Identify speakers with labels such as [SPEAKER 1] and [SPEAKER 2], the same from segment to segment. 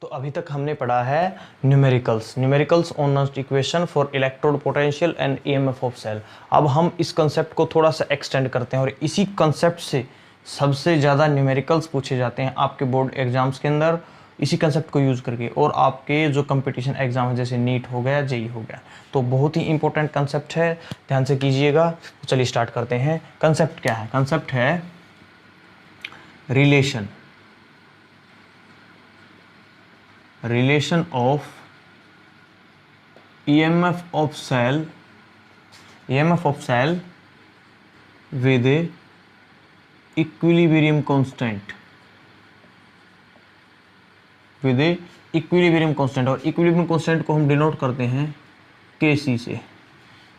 [SPEAKER 1] तो अभी तक हमने पढ़ा है numericals on equation for electrode potential and EMF of cell. अब हम इस कंसेप्ट को थोड़ा सा एक्सटेंड करते हैं और इसी कंसेप्ट से सबसे ज़्यादा न्यूमेरिकल्स पूछे जाते हैं आपके बोर्ड एग्जाम्स के अंदर, इसी कंसेप्ट को यूज़ करके। और आपके जो कंपटीशन एग्जाम है जैसे नीट हो गया, जेई हो गया, तो बहुत ही इंपॉर्टेंट कंसेप्ट है, ध्यान से कीजिएगा। तो चलिए स्टार्ट करते हैं। कंसेप्ट क्या है? कंसेप्ट है relation of EMF of cell with equilibrium constant, और इक्विलिब्रियम कांस्टेंट को हम डिनोट करते हैं Kc से,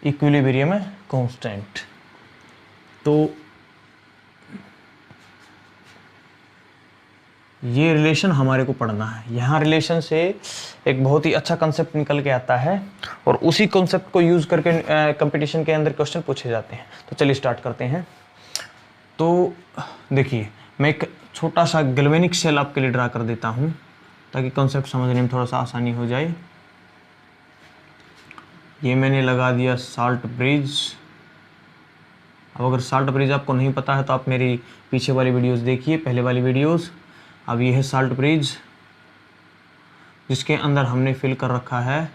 [SPEAKER 1] इक्विलिब्रियम कांस्टेंट। तो ये रिलेशन हमारे को पढ़ना है। यहाँ रिलेशन से एक बहुत ही अच्छा कंसेप्ट निकल के आता है और उसी कंसेप्ट को यूज़ करके कंपटीशन के अंदर क्वेश्चन पूछे जाते हैं। तो चलिए स्टार्ट करते हैं। तो देखिए, मैं एक छोटा सा गैल्वेनिक सेल आपके लिए ड्रा कर देता हूँ ताकि कंसेप्ट समझने में थोड़ा सा आसानी हो जाए। ये मैंने लगा दिया साल्ट ब्रिज। अब अगर साल्ट ब्रिज आपको नहीं पता है तो आप मेरी पीछे वाली वीडियोस देखिए, पहले वाली वीडियोस। अब ये है साल्ट ब्रिज जिसके अंदर हमने फिल कर रखा है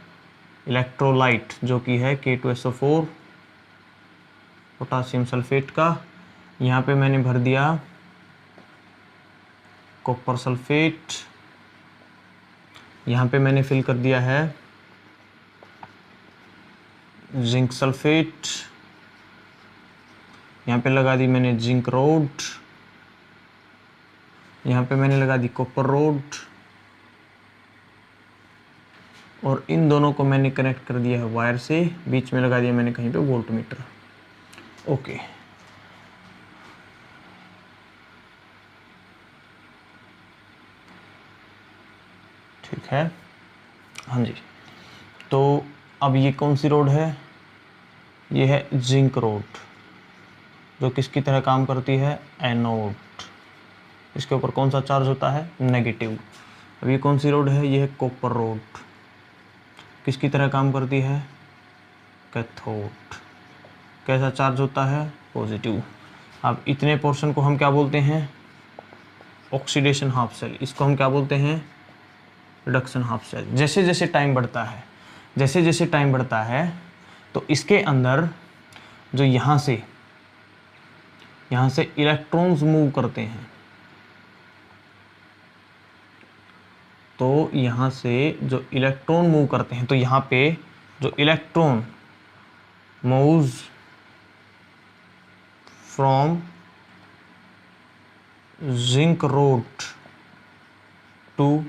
[SPEAKER 1] इलेक्ट्रोलाइट जो कि है K2SO4 पोटासियम सल्फेट का। यहाँ पे मैंने भर दिया कॉपर सल्फेट। यहाँ पे मैंने फिल कर दिया है जिंक सल्फेट। यहाँ पे लगा दी मैंने जिंक रोड। यहाँ पे मैंने लगा दी कॉपर रोड और इन दोनों को मैंने कनेक्ट कर दिया है वायर से। बीच में लगा दिया मैंने कहीं पे वोल्ट मीटर। ओके, ठीक है, हाँ जी। तो अब ये कौन सी रोड है? ये है जिंक रोड जो किसकी तरह काम करती है? एनोड। इसके ऊपर कौन सा चार्ज होता है? नेगेटिव। अब ये कौन सी रोड है? ये है कॉपर रोड, किसकी तरह काम करती है? कैथोड। कैसा चार्ज होता है? पॉजिटिव। अब इतने पोर्शन को हम क्या बोलते हैं? Oxidation half cell. इसको हम क्या बोलते हैं? Reduction half cell. जैसे जैसे टाइम बढ़ता है तो इसके अंदर जो यहाँ से इलेक्ट्रॉन्स मूव करते हैं, तो यहाँ से जो इलेक्ट्रॉन मूव करते हैं, तो यहाँ पे जो electron moves from zinc rod to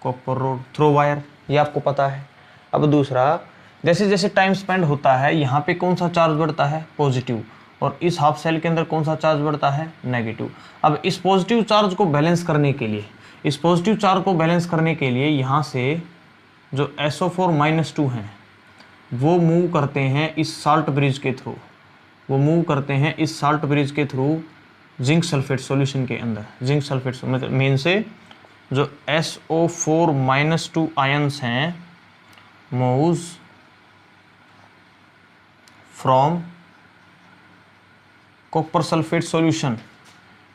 [SPEAKER 1] copper rod through wire, ये आपको पता है। अब दूसरा, जैसे जैसे टाइम स्पेंड होता है यहाँ पे कौन सा चार्ज बढ़ता है? पॉजिटिव। और इस हाफ सेल के अंदर कौन सा चार्ज बढ़ता है? नेगेटिव। अब इस पॉजिटिव चार्ज को बैलेंस करने के लिए यहाँ से जो SO4-2 हैं वो मूव करते हैं इस साल्ट ब्रिज के थ्रू, जिंक सल्फेट सॉल्यूशन के अंदर। जिंक सल्फेट मतलब मेन से जो SO4-2 आयंस हैं moves from copper sulphate solution,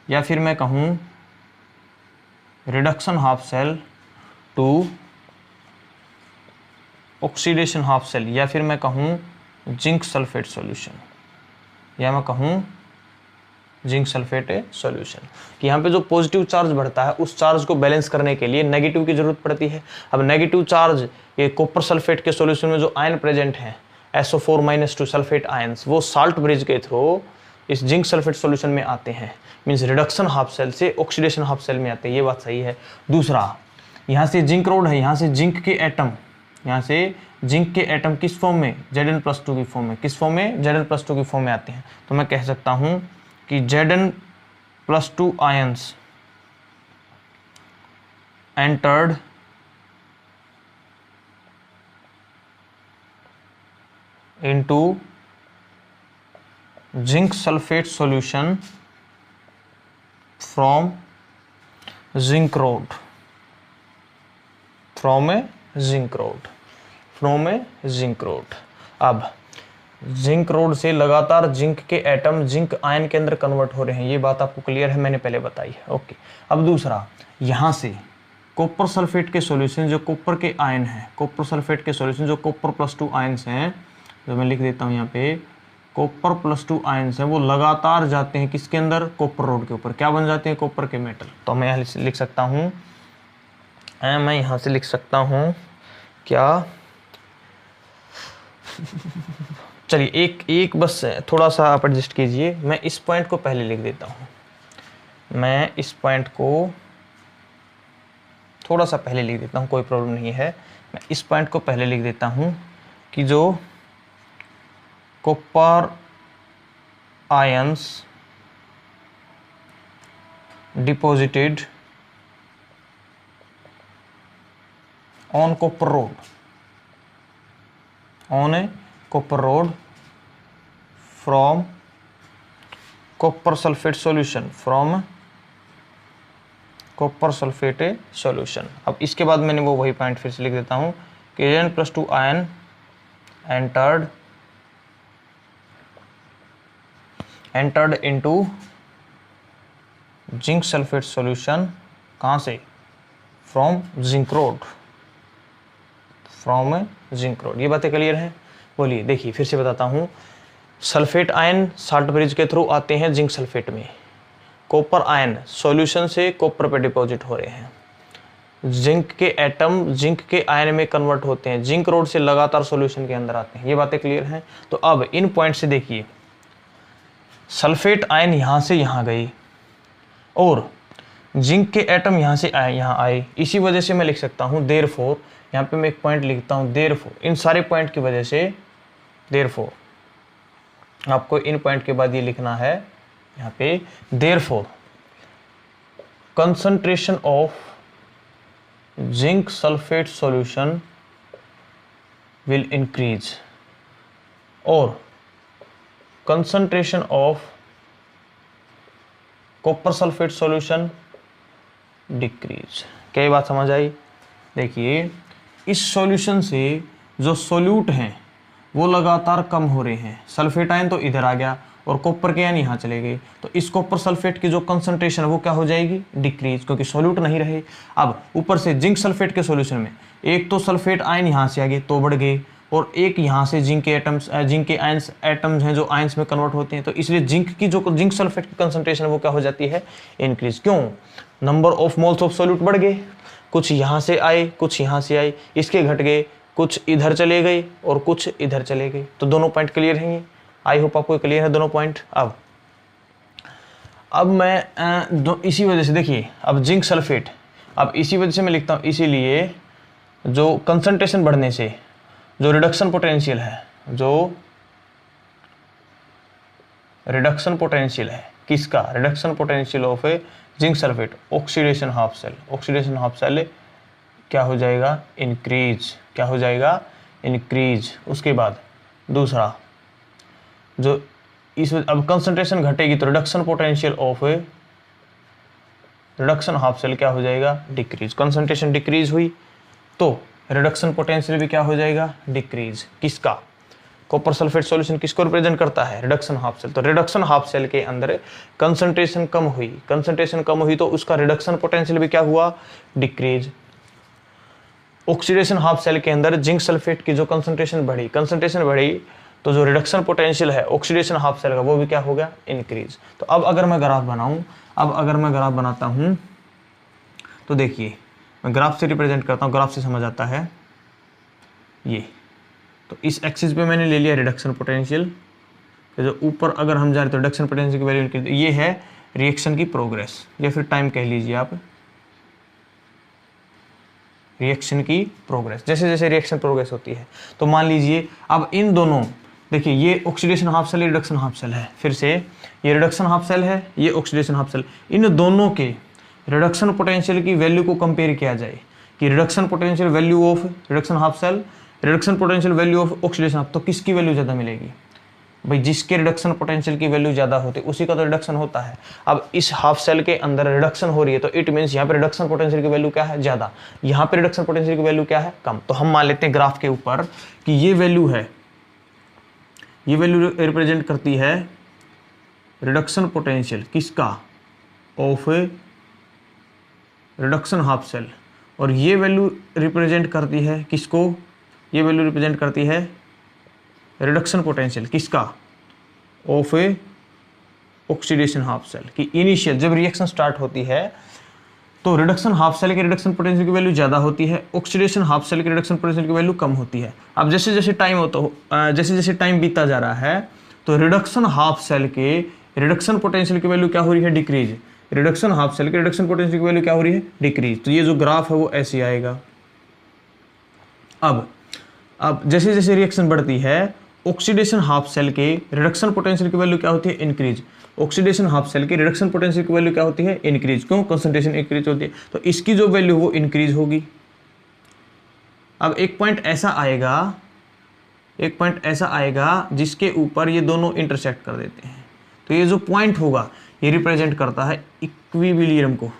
[SPEAKER 1] या फिर मैं कहूँ reduction half cell to oxidation half cell, या फिर मैं कहूँ जिंक सल्फेट सॉल्यूशन, कि यहाँ पे जो पॉजिटिव चार्ज बढ़ता है उस चार्ज को बैलेंस करने के लिए नेगेटिव की जरूरत पड़ती है। अब नेगेटिव चार्ज ये कॉपर सल्फेट के सॉल्यूशन में जो आयन प्रेजेंट हैं SO4-2 सल्फेट आयंस, वो साल्ट ब्रिज के थ्रू इस जिंक सल्फेट सॉल्यूशन में आते हैं, मींस रिडक्शन हाफ सेल से ऑक्सीडेशन हाफ सेल में आते हैं। ये बात सही है। दूसरा, यहाँ से जिंक रोड है, यहाँ से जिंक के एटम किस फॉर्म में? Zn+2 की फॉर्म में। किस फॉर्म में? Zn+2 की फॉर्म में आते हैं। तो मैं कह सकता हूँ कि Zn+2 ions entered into zinc sulphate solution from zinc road. From A zinc road, from A zinc road. अब जिंक रोड से लगातार जिंक के एटम जिंक आयन के अंदर कन्वर्ट हो रहे हैं, ये बात आपको क्लियर है, मैंने पहले बताई है। ओके, अब दूसरा, यहाँ से कॉपर सल्फेट के सॉल्यूशन जो कॉपर के आयन हैं, कॉपर सल्फेट के सॉल्यूशन जो कॉपर +2 आयन्स हैं, जो मैं लिख देता हूँ यहाँ पे, कॉपर +2 आयन्स हैं, वो लगातार जाते हैं किसके अंदर, कॉपर रोड के ऊपर, क्या बन जाते हैं, कॉपर के मेटल। तो मैं यहाँ लिख सकता हूँ, मैं यहाँ से लिख सकता हूँ क्या, चलिए एक बस थोड़ा सा आप एडजस्ट कीजिए, मैं इस पॉइंट को पहले लिख देता हूँ, मैं इस पॉइंट को थोड़ा सा पहले लिख देता हूँ, कोई प्रॉब्लम नहीं है। मैं इस पॉइंट को पहले लिख देता हूँ कि जो copper ions deposited on copper road, on A copper rod from copper sulfate solution, from copper sulfate solution। अब इसके बाद मैंने वो वही पॉइंट फिर से लिख देता हूँ कि An+2 ion entered into zinc sulphate solution, कहाँ से, from zinc road, from zinc road. ये बातें क्लियर हैं? बोलिए, देखिए फिर से बताता हूँ, सल्फेट आयन साल्ट ब्रिज के थ्रू आते हैं जिंक सल्फेट में, कॉपर आयन सॉल्यूशन से कॉपर पे डिपॉजिट हो रहे हैं, जिंक के एटम जिंक के आयन में कन्वर्ट होते हैं, जिंक रोड से लगातार सॉल्यूशन के अंदर आते हैं। ये बातें क्लियर हैं? तो अब इन पॉइंट से देखिए, सल्फेट आयन यहाँ से यहाँ गई और जिंक के एटम यहाँ से आए, यहाँ आए, इसी वजह से मैं लिख सकता हूँ देयरफॉर, यहाँ पे मैं एक पॉइंट लिखता हूँ देयरफॉर, इन सारे पॉइंट की वजह से, देयरफॉर आपको इन पॉइंट के बाद ये लिखना है यहाँ पे, therefore concentration of zinc sulphate solution will increase और concentration of copper sulphate solution decrease. क्या ये बात समझ आई? देखिए, इस सॉल्यूशन से जो सोल्यूट हैं वो लगातार कम हो रहे हैं, सल्फेट आयन तो इधर आ गया और कॉपर के आयन यहाँ चले गए, तो इस कॉपर सल्फेट की जो कंसंट्रेशन है वो क्या हो जाएगी, डिक्रीज, क्योंकि सोल्यूट नहीं रहे। अब ऊपर से जिंक सल्फेट के सॉल्यूशन में एक तो सल्फेट आयन यहाँ से आ गए तो बढ़ गए, और एक यहाँ से जिंक के एटम्स, जिंक के आयंस एटम्स हैं जो आयंस में कन्वर्ट होते हैं, तो इसलिए जिंक की जो जिंक सल्फेट की कंसंट्रेशन वो क्या हो जाती है, इंक्रीज। क्यों? Number of moles of solute बढ़ गए, कुछ यहाँ से आए कुछ यहाँ से आए, इसके घट गए, कुछ इधर चले गए और कुछ इधर चले गए। तो दोनों पॉइंट क्लियर हैं? आई होप आपको क्लियर है दोनों पॉइंट। अब मैं इसी वजह से देखिए, अब जिंक सल्फेट, अब इसी वजह से मैं लिखता हूँ, इसीलिए जो कंसंट्रेशन बढ़ने से जो रिडक्शन पोटेंशियल है, जो रिडक्शन पोटेंशियल है किसका, reduction potential of a zinc sulphate, oxidation half cell, oxidation half cell क्या हो जाएगा, इंक्रीज, क्या हो जाएगा, इंक्रीज। उसके बाद दूसरा, जो इस अब कंसंट्रेशन घटेगी तो reduction potential of a reduction half cell क्या हो जाएगा, डिक्रीज। कंसंट्रेशन डिक्रीज हुई तो रिडक्शन पोटेंशियल भी क्या हो जाएगा, डिक्रीज। किसका, कॉपर सल्फेट सॉल्यूशन किसको रिप्रेजेंट करता है, रिडक्शन हाफ सेल। तो रिडक्शन हाफ सेल के अंदर कंसंट्रेशन कम हुई, कंसंट्रेशन कम हुई तो उसका रिडक्शन पोटेंशियल भी क्या हुआ, डिक्रीज। ऑक्सीडेशन हाफ सेल के अंदर जिंक सल्फेट की जो कंसंट्रेशन बढ़ी, कंसंट्रेशन बढ़ी तो जो रिडक्शन पोटेंशियल है ऑक्सीडेशन हाफ सेल का वो भी क्या हो गया, इंक्रीज। तो अब अगर मैं ग्राफ बनाऊं, अब अगर मैं ग्राफ बनाता हूं तो देखिए, मैं ग्राफ से रिप्रेजेंट करता हूं, ग्राफ से समझ आता है ये। तो इस एक्सिस पे मैंने ले लिया रिडक्शन पोटेंशियल, तो जो ऊपर अगर हम जा रहे तो रिडक्शन पोटेंशियल की वैल्यू इंक्रीज, ये है रिएक्शन की प्रोग्रेस या फिर टाइम कह लीजिए आप, रिएक्शन की प्रोग्रेस। जैसे जैसे रिएक्शन प्रोग्रेस होती है तो मान लीजिए अब इन दोनों, देखिए ये oxidation half cell, reduction half cell है, फिर से ये रिडक्शन हाफ सेल है, ये ऑक्सीडेशन हाफ सेल, इन दोनों के रिडक्शन पोटेंशियल की वैल्यू को कंपेयर किया जाए कि reduction potential value of reduction half cell, reduction potential value of oxidation half, तो किसकी वैल्यू ज़्यादा मिलेगी। भाई जिसके रिडक्शन पोटेंशियल की वैल्यू ज़्यादा होती है उसी का तो रिडक्शन होता है। अब इस हाफ सेल के अंदर रिडक्शन हो रही है तो इट मीन्स यहाँ पे रिडक्शन पोटेंशियल की वैल्यू क्या है, ज़्यादा, यहाँ पे रिडक्शन पोटेंशियल की वैल्यू क्या है, कम। तो हम मान लेते हैं ग्राफ के ऊपर कि ये वैल्यू है, ये वैल्यू रिप्रेजेंट करती है रिडक्शन पोटेंशियल किसका, of a reduction half cell, और ये वैल्यू रिप्रेजेंट करती है किसको, ये वैल्यू रिप्रेजेंट करती है रिडक्शन पोटेंशियल किसका, of a oxidation half cell की इनिशियल जब रिएक्शन स्टार्ट होती है तो रिडक्शन हाफ सेल के रिडक्शन पोटेंशियल की वैल्यू ज़्यादा होती है, ऑक्सीडेशन हाफ सेल के रिडक्शन पोटेंशियल की वैल्यू कम होती है। अब जैसे जैसे टाइम होता जैसे जैसे टाइम बीता जा रहा है तो रिडक्शन हाफ सेल के रिडक्शन पोटेंशियल की वैल्यू क्या हो रही है, डिक्रीज, रिडक्शन हाफ सेल के रिडक्शन पोटेंशियल की वैल्यू क्या हो रही है, डिक्रीज। तो ये जो ग्राफ है वो ऐसे आएगा। अब जैसे जैसे रिएक्शन बढ़ती है ऑक्सीडेशन हाफ सेल के रिडक्शन पोटेंशियल की वैल्यू क्या होती है, इंक्रीज, ऑक्सीडेशन हाफ सेल के रिडक्शन पोटेंशियल की वैल्यू क्या होती है, इंक्रीज। क्यों, कंसंट्रेशन इंक्रीज होती है तो इसकी जो वैल्यू वो इंक्रीज होगी। अब एक पॉइंट ऐसा आएगा जिसके ऊपर ये दोनों इंटरसेक्ट कर देते हैं, तो ये जो पॉइंट होगा ये रिप्रेजेंट करता है इक्विलिब्रियम को,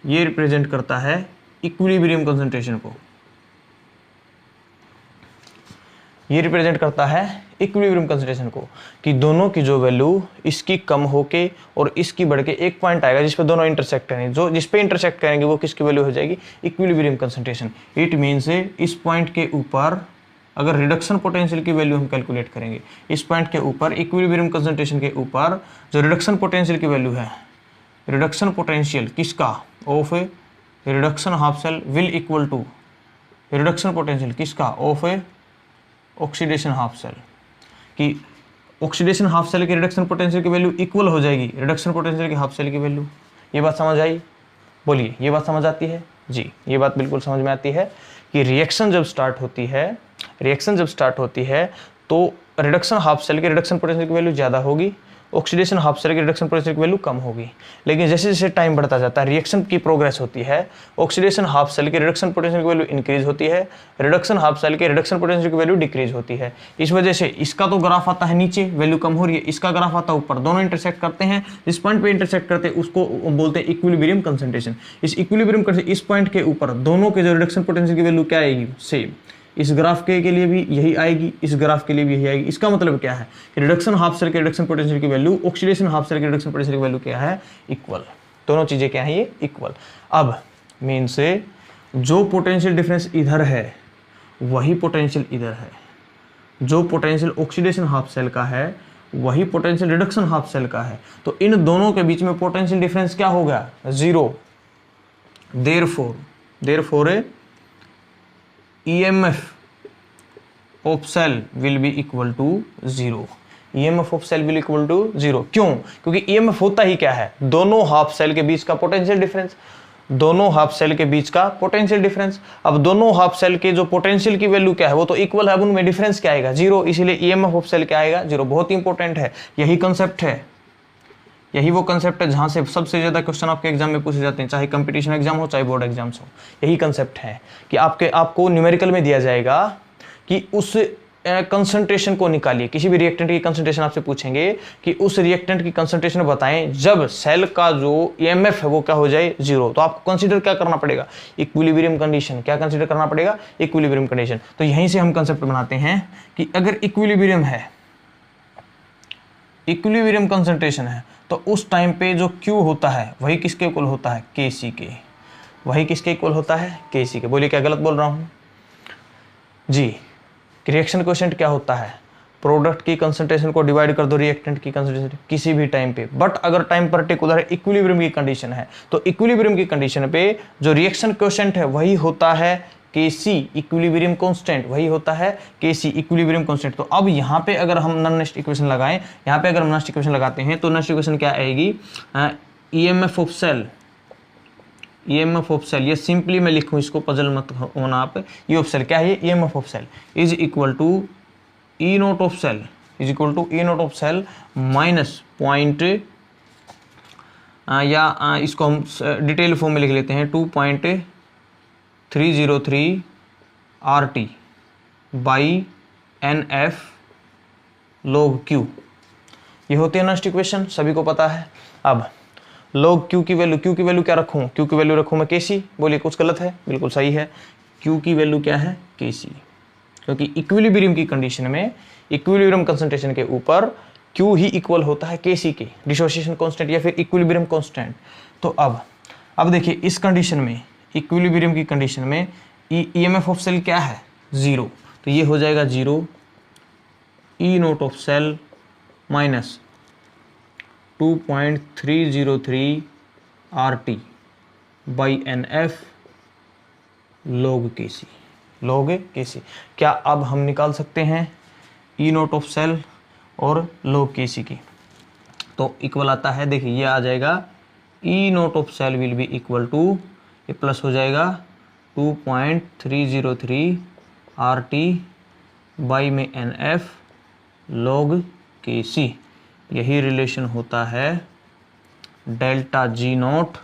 [SPEAKER 1] ये रिप्रेजेंट करता है इक्विलिब्रियम कंसंट्रेशन को, ये रिप्रेजेंट करता है इक्विलिब्रियम कंसंट्रेशन को, कि दोनों की जो वैल्यू इसकी कम होके और इसकी बढ़ के एक पॉइंट आएगा जिस पे दोनों इंटरसेक्ट करेंगे, जो जिस पे इंटरसेक्ट करेंगे वो किसकी वैल्यू हो जाएगी, इक्विलिब्रियम कंसंट्रेशन। इट मीन्स इस पॉइंट के ऊपर अगर रिडक्शन पोटेंशियल की वैल्यू हम कैलकुलेट करेंगे, इस पॉइंट के ऊपर इक्विलिब्रियम कंसंट्रेशन के ऊपर जो रिडक्शन पोटेंशियल की वैल्यू है, रिडक्शन पोटेंशियल किसका, of a reduction half cell will equal to reduction potential किसका, of a oxidation half cell, कि ऑक्सीडेशन हाफ सेल के रिडक्शन पोटेंशियल की वैल्यू इक्वल हो जाएगी रिडक्शन पोटेंशियल के हाफ सेल की वैल्यू। ये बात समझ आई, बोलिए ये बात समझ आती है जी, ये बात बिल्कुल समझ में आती है कि रिएक्शन जब स्टार्ट होती है तो रिडक्शन हाफ सेल के रिडक्शन पोटेंशियल की वैल्यू ज़्यादा होगी, ऑक्सीडेशन हाफ सेल के रिडक्शन पोटेंशियल की वैल्यू कम होगी। लेकिन जैसे जैसे टाइम बढ़ता जाता है रिएक्शन की प्रोग्रेस होती है, ऑक्सीडेशन हाफ सेल के रिडक्शन पोटेंशियल की वैल्यू इंक्रीज होती है, रिडक्शन हाफ सेल के रिडक्शन पोटेंशियल की वैल्यू डिक्रीज होती है। इस वजह से इसका तो ग्राफ आता है नीचे, वैल्यू कम हो रही है, इसका ग्राफ आता है ऊपर, दोनों इंटरसेक्ट करते हैं, जिस पॉइंट पे इंटरसेक्ट करते हैं उसको बोलते हैं इक्विलिब्रियम कंसंट्रेशन। इस इक्विलिब्रियम कंसंट्रेशन इस पॉइंट के ऊपर दोनों के जो रिडक्शन पोटेंशियल की वैल्यू क्या आएगी, सेम। इस ग्राफ के लिए भी यही आएगी, इस ग्राफ के लिए भी यही आएगी। इसका मतलब क्या है कि रिडक्शन हाफ सेल के रिडक्शन पोटेंशियल की वैल्यू ऑक्सीडेशन हाफ सेल के रिडक्शन पोटेंशियल की वैल्यू क्या है, इक्वल। दोनों चीजें क्या है, ये इक्वल। अब मेन से जो पोटेंशियल डिफरेंस इधर है वही पोटेंशियल इधर है, जो पोटेंशियल ऑक्सीडेशन हाफ सेल का है वही पोटेंशियल रिडक्शन हाफ सेल का है, तो इन दोनों के बीच में पोटेंशियल डिफरेंस क्या होगा, zero. Therefore EMF of cell will be equal to 0। EMF of cell will equal to 0 क्यों, क्योंकि EMF होता ही क्या है, दोनों हाफ सेल के बीच का पोटेंशियल डिफरेंस, दोनों हाफ सेल के बीच का पोटेंशियल डिफरेंस। अब दोनों हाफ सेल के जो पोटेंशियल की वैल्यू क्या है वो तो इक्वल है, अब उनमें डिफरेंस क्या आएगा, 0, इसीलिए EMF ऑफ सेल क्या आएगा, 0। बहुत इंपॉर्टेंट है, यही कंसेप्ट है, यही वो कंसेप्ट है जहाँ से सबसे ज़्यादा क्वेश्चन आपके एग्जाम में पूछे जाते हैं, चाहे कंपटीशन एग्जाम हो चाहे बोर्ड एग्जाम्स हो। यही कंसेप्ट है कि आपको न्यूमेरिकल में दिया जाएगा कि उस कंसंट्रेशन को निकालिए, किसी भी रिएक्टेंट की कंसंट्रेशन आपसे पूछेंगे कि उस रिएक्टेंट की कंसंट्रेशन बताएं जब सेल का जो EMF है वो क्या हो जाए, 0। तो आपको कंसीडर क्या करना पड़ेगा, इक्विलिब्रियम कंडीशन। क्या कंसीडर करना पड़ेगा, इक्विलिब्रियम कंडीशन। तो यहीं से हम कंसेप्ट बनाते हैं कि अगर इक्विलिब्रियम है, इक्विलिब्रियम कंसंट्रेशन है, तो उस टाइम पे जो Q होता है वही किसके इक्वल होता है, Kc के। वही किसके इक्वल होता है, Kc के। बोलिए क्या गलत बोल रहा हूँ जी। रिएक्शन कोएफिशिएंट क्या होता है, प्रोडक्ट की कंसंट्रेशन को डिवाइड कर दो रिएक्टेंट की कंसंट्रेशन किसी भी टाइम पे। बट अगर टाइम पर्टिकुलर इक्विलिब्रियम की कंडीशन है तो इक्विलिब्रियम की कंडीशन पे जो रिएक्शन कोएफिशिएंट है वही होता है Kc, इक्विलिब्रियम कांस्टेंट वही होता है Kc, इक्विलिब्रियम कांस्टेंट। तो अब यहाँ पे अगर हम नॉन नेस्ट इक्वेशन लगाएं, यहाँ पे अगर हम नेस्ट इक्वेशन लगाते हैं तो नेस्ट इक्वेशन क्या आएगी, EMF of cell, EMF of cell, ये सिंपली मैं लिखूँ, इसको पजल मत होना आप। E ऑफ सेल क्या है, EMF of cell is equal to E naught of cell, is equal to E naught of cell minus point, या इसको हम डिटेल फॉर्म में लिख लेते हैं 2.303 RT by N F log Q, ये होती है नॉस्ट इक्वेशन, सभी को पता है। अब log Q की वैल्यू क्या रखूं? Q की वैल्यू रखूं मैं Kc। बोलिए कुछ गलत है? बिल्कुल सही है। Q की वैल्यू क्या है? Kc, क्योंकि इक्विलिब्रियम की कंडीशन में इक्विलिब्रियम कंसंट्रेशन के ऊपर Q ही इक्वल होता है Kc के, डिसोसिएशन कांस्टेंट या फिर इक्विलिब्रियम कांस्टेंट। तो अब देखिए इस कंडीशन में, इक्विलिब्रियम की कंडीशन में ईएमएफ ऑफ सेल क्या है? 0। तो ये हो जाएगा 0 E naught of cell minus 2.303 RT by N F log Kc। क्या अब हम निकाल सकते हैं ई नोट ऑफ सेल और log Kc की? तो इक्वल आता है, देखिए ये आ जाएगा E naught of cell will be equal to, ये प्लस हो जाएगा 2.303 RT बाई में एन एफ log Kc। यही रिलेशन होता है डेल्टा जी नोट,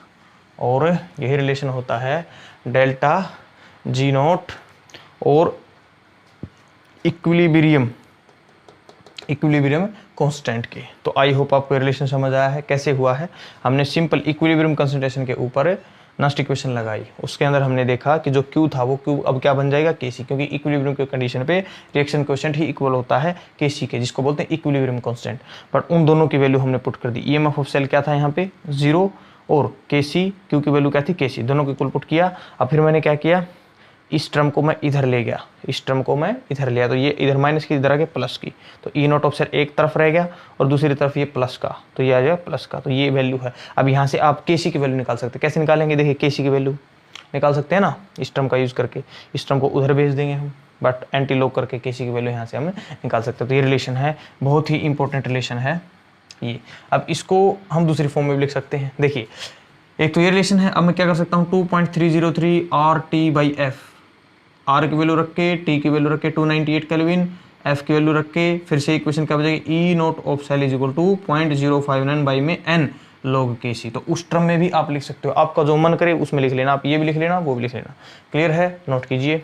[SPEAKER 1] और यही रिलेशन होता है डेल्टा जी नोट और इक्विलिब्रियम कांस्टेंट के। तो आई होप आपको रिलेशन समझ आया है कैसे हुआ है। हमने सिंपल इक्विलिब्रियम कंसंट्रेशन के ऊपर नॉस्ट इक्वेशन लगाई, उसके अंदर हमने देखा कि जो Q था वो Q अब क्या बन जाएगा? Kc, क्योंकि इक्विलिब्रियम की कंडीशन पे रिएक्शन कोएफिशिएंट ही इक्वल होता है Kc के, जिसको बोलते हैं इक्विलिब्रियम कांस्टेंट। बट उन दोनों की वैल्यू हमने पुट कर दी। ईएमएफ ऑफ सेल क्या था यहाँ पे? 0, और Kc, Q की वैल्यू क्या थी? Kc, दोनों को इक्वल पुट किया। अब फिर मैंने क्या किया, इस टर्म को मैं इधर ले गया, तो ये इधर माइनस की, इधर आ गया प्लस की। तो ई नोट ऑफ सेल एक तरफ रह गया और दूसरी तरफ ये प्लस का, तो ये आ जाएगा प्लस का। तो ये वैल्यू है। अब यहाँ से आप Kc की वैल्यू निकाल सकते हैं। कैसे निकालेंगे? देखिए Kc की वैल्यू निकाल सकते हैं ना, इस टर्म का यूज करके। इस टर्म को उधर भेज देंगे हम, बट एंटी लॉग करके Kc की वैल्यू यहाँ से हम निकाल सकते हैं। तो ये रिलेशन है, बहुत ही इंपॉर्टेंट रिलेशन है ये। अब इसको हम दूसरी फॉर्म में भी लिख सकते हैं। देखिए एक तो ये रिलेशन है। अब मैं क्या कर सकता हूँ, 2.303 RT बाई एफ, आर की वैल्यू रख के, टी की वैल्यू रख के 298 केल्विन, एफ की वैल्यू रख के, फिर से इक्वेशन क्या बचेगी? E naught of cell is equal to 0.059 by में एन log Kc। तो उस टर्म में भी आप लिख सकते हो, आपका जो मन करे उसमें लिख लेना। आप ये भी लिख लेना, वो भी लिख लेना। क्लियर है? नोट कीजिए।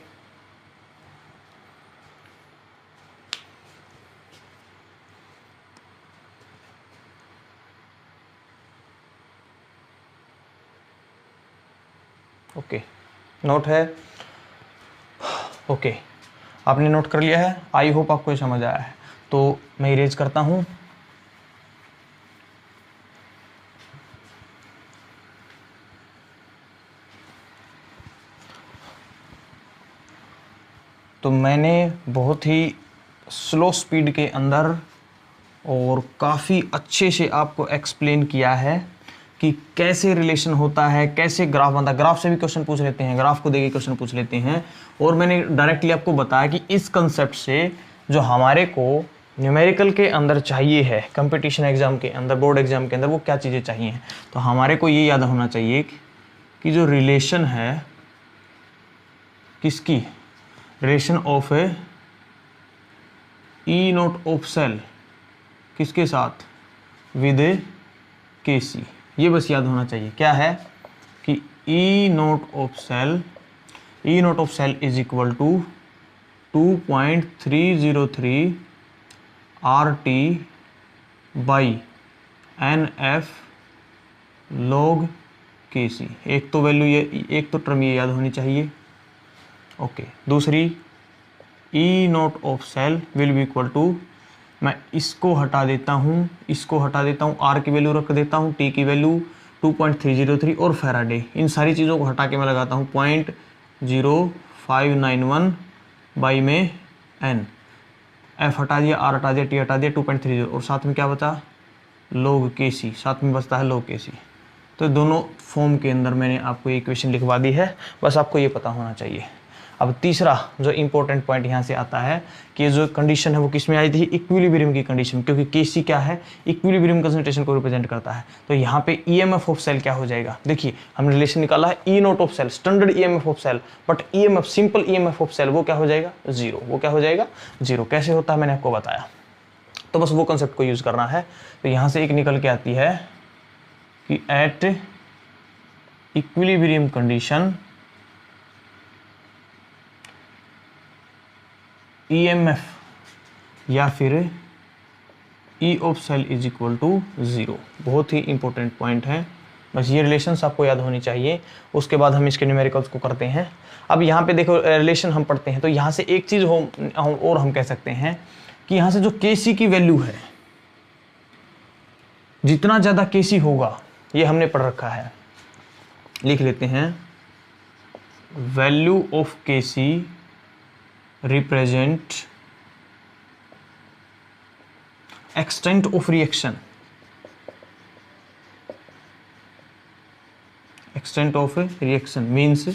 [SPEAKER 1] ओके, नोट है? ओके, आपने नोट कर लिया है? आई होप आपको समझ आया है। तो मैं इरेज करता हूं। तो मैंने बहुत ही स्लो स्पीड के अंदर और काफ़ी अच्छे से आपको एक्सप्लेन किया है कि कैसे रिलेशन होता है, कैसे ग्राफ बनता है। ग्राफ से भी क्वेश्चन पूछ लेते हैं, ग्राफ को देके क्वेश्चन पूछ लेते हैं। और मैंने डायरेक्टली आपको बताया कि इस कंसेप्ट से जो हमारे को न्यूमेरिकल के अंदर चाहिए है, कंपटीशन एग्जाम के अंदर, बोर्ड एग्जाम के अंदर, वो क्या चीज़ें चाहिए। तो हमारे को ये याद होना चाहिए कि जो रिलेशन है किसकी, relation of a E naught of cell किसके साथ, विद Kc। ये बस याद होना चाहिए। क्या है कि E naught of cell is equal to 2.303 RT by NF log Kc। एक तो वैल्यू ये, एक तो टर्म ये याद होनी चाहिए। ओके, दूसरी E naught of cell will be equal to, मैं इसको हटा देता हूँ, आर की वैल्यू रख देता हूँ, टी की वैल्यू 2.303 और फैराडे, इन सारी चीज़ों को हटा के मैं लगाता हूँ 0.0591 बाई में एन। एफ हटा दिया, आर हटा दिया, टी हटा दिया, 2.30, और साथ में क्या बचा? log Kc, साथ में बचता है log Kc। तो दोनों फॉर्म के अंदर मैंने आपको ये इक्वेशन लिखवा दी है, बस आपको ये पता होना चाहिए। अब तीसरा जो इंपॉर्टेंट पॉइंट यहाँ से आता है कि जो कंडीशन है वो किस में आई थी? इक्विलिब्रियम की कंडीशन, क्योंकि Kc क्या है? इक्विलिब्रियम कंसंट्रेशन को रिप्रेजेंट करता है। तो यहाँ पे ईएमएफ ऑफ सेल क्या हो जाएगा? देखिए हमने रिलेशन निकाला है E naught of cell, standard EMF of cell, but EMF, simple EMF of cell वो क्या हो जाएगा? 0। वो क्या हो जाएगा? 0। कैसे होता है मैंने आपको बताया, तो बस वो कंसेप्ट को यूज करना है। तो यहाँ से एक निकल के आती है कि एट इक्विलिब्रियम कंडीशन EMF या फिर E of cell is equal to 0। बहुत ही इंपॉर्टेंट पॉइंट है, बस ये रिलेशंस आपको याद होनी चाहिए। उसके बाद हम इसके न्यूमेरिकल्स को करते हैं। अब यहाँ पे देखो रिलेशन हम पढ़ते हैं, तो यहाँ से एक चीज़ और हम कह सकते हैं कि यहाँ से जो Kc की वैल्यू है, जितना ज़्यादा Kc होगा, ये हमने पढ़ रखा है, लिख लेते हैं, value of Kc represent extent of reaction, extent of reaction means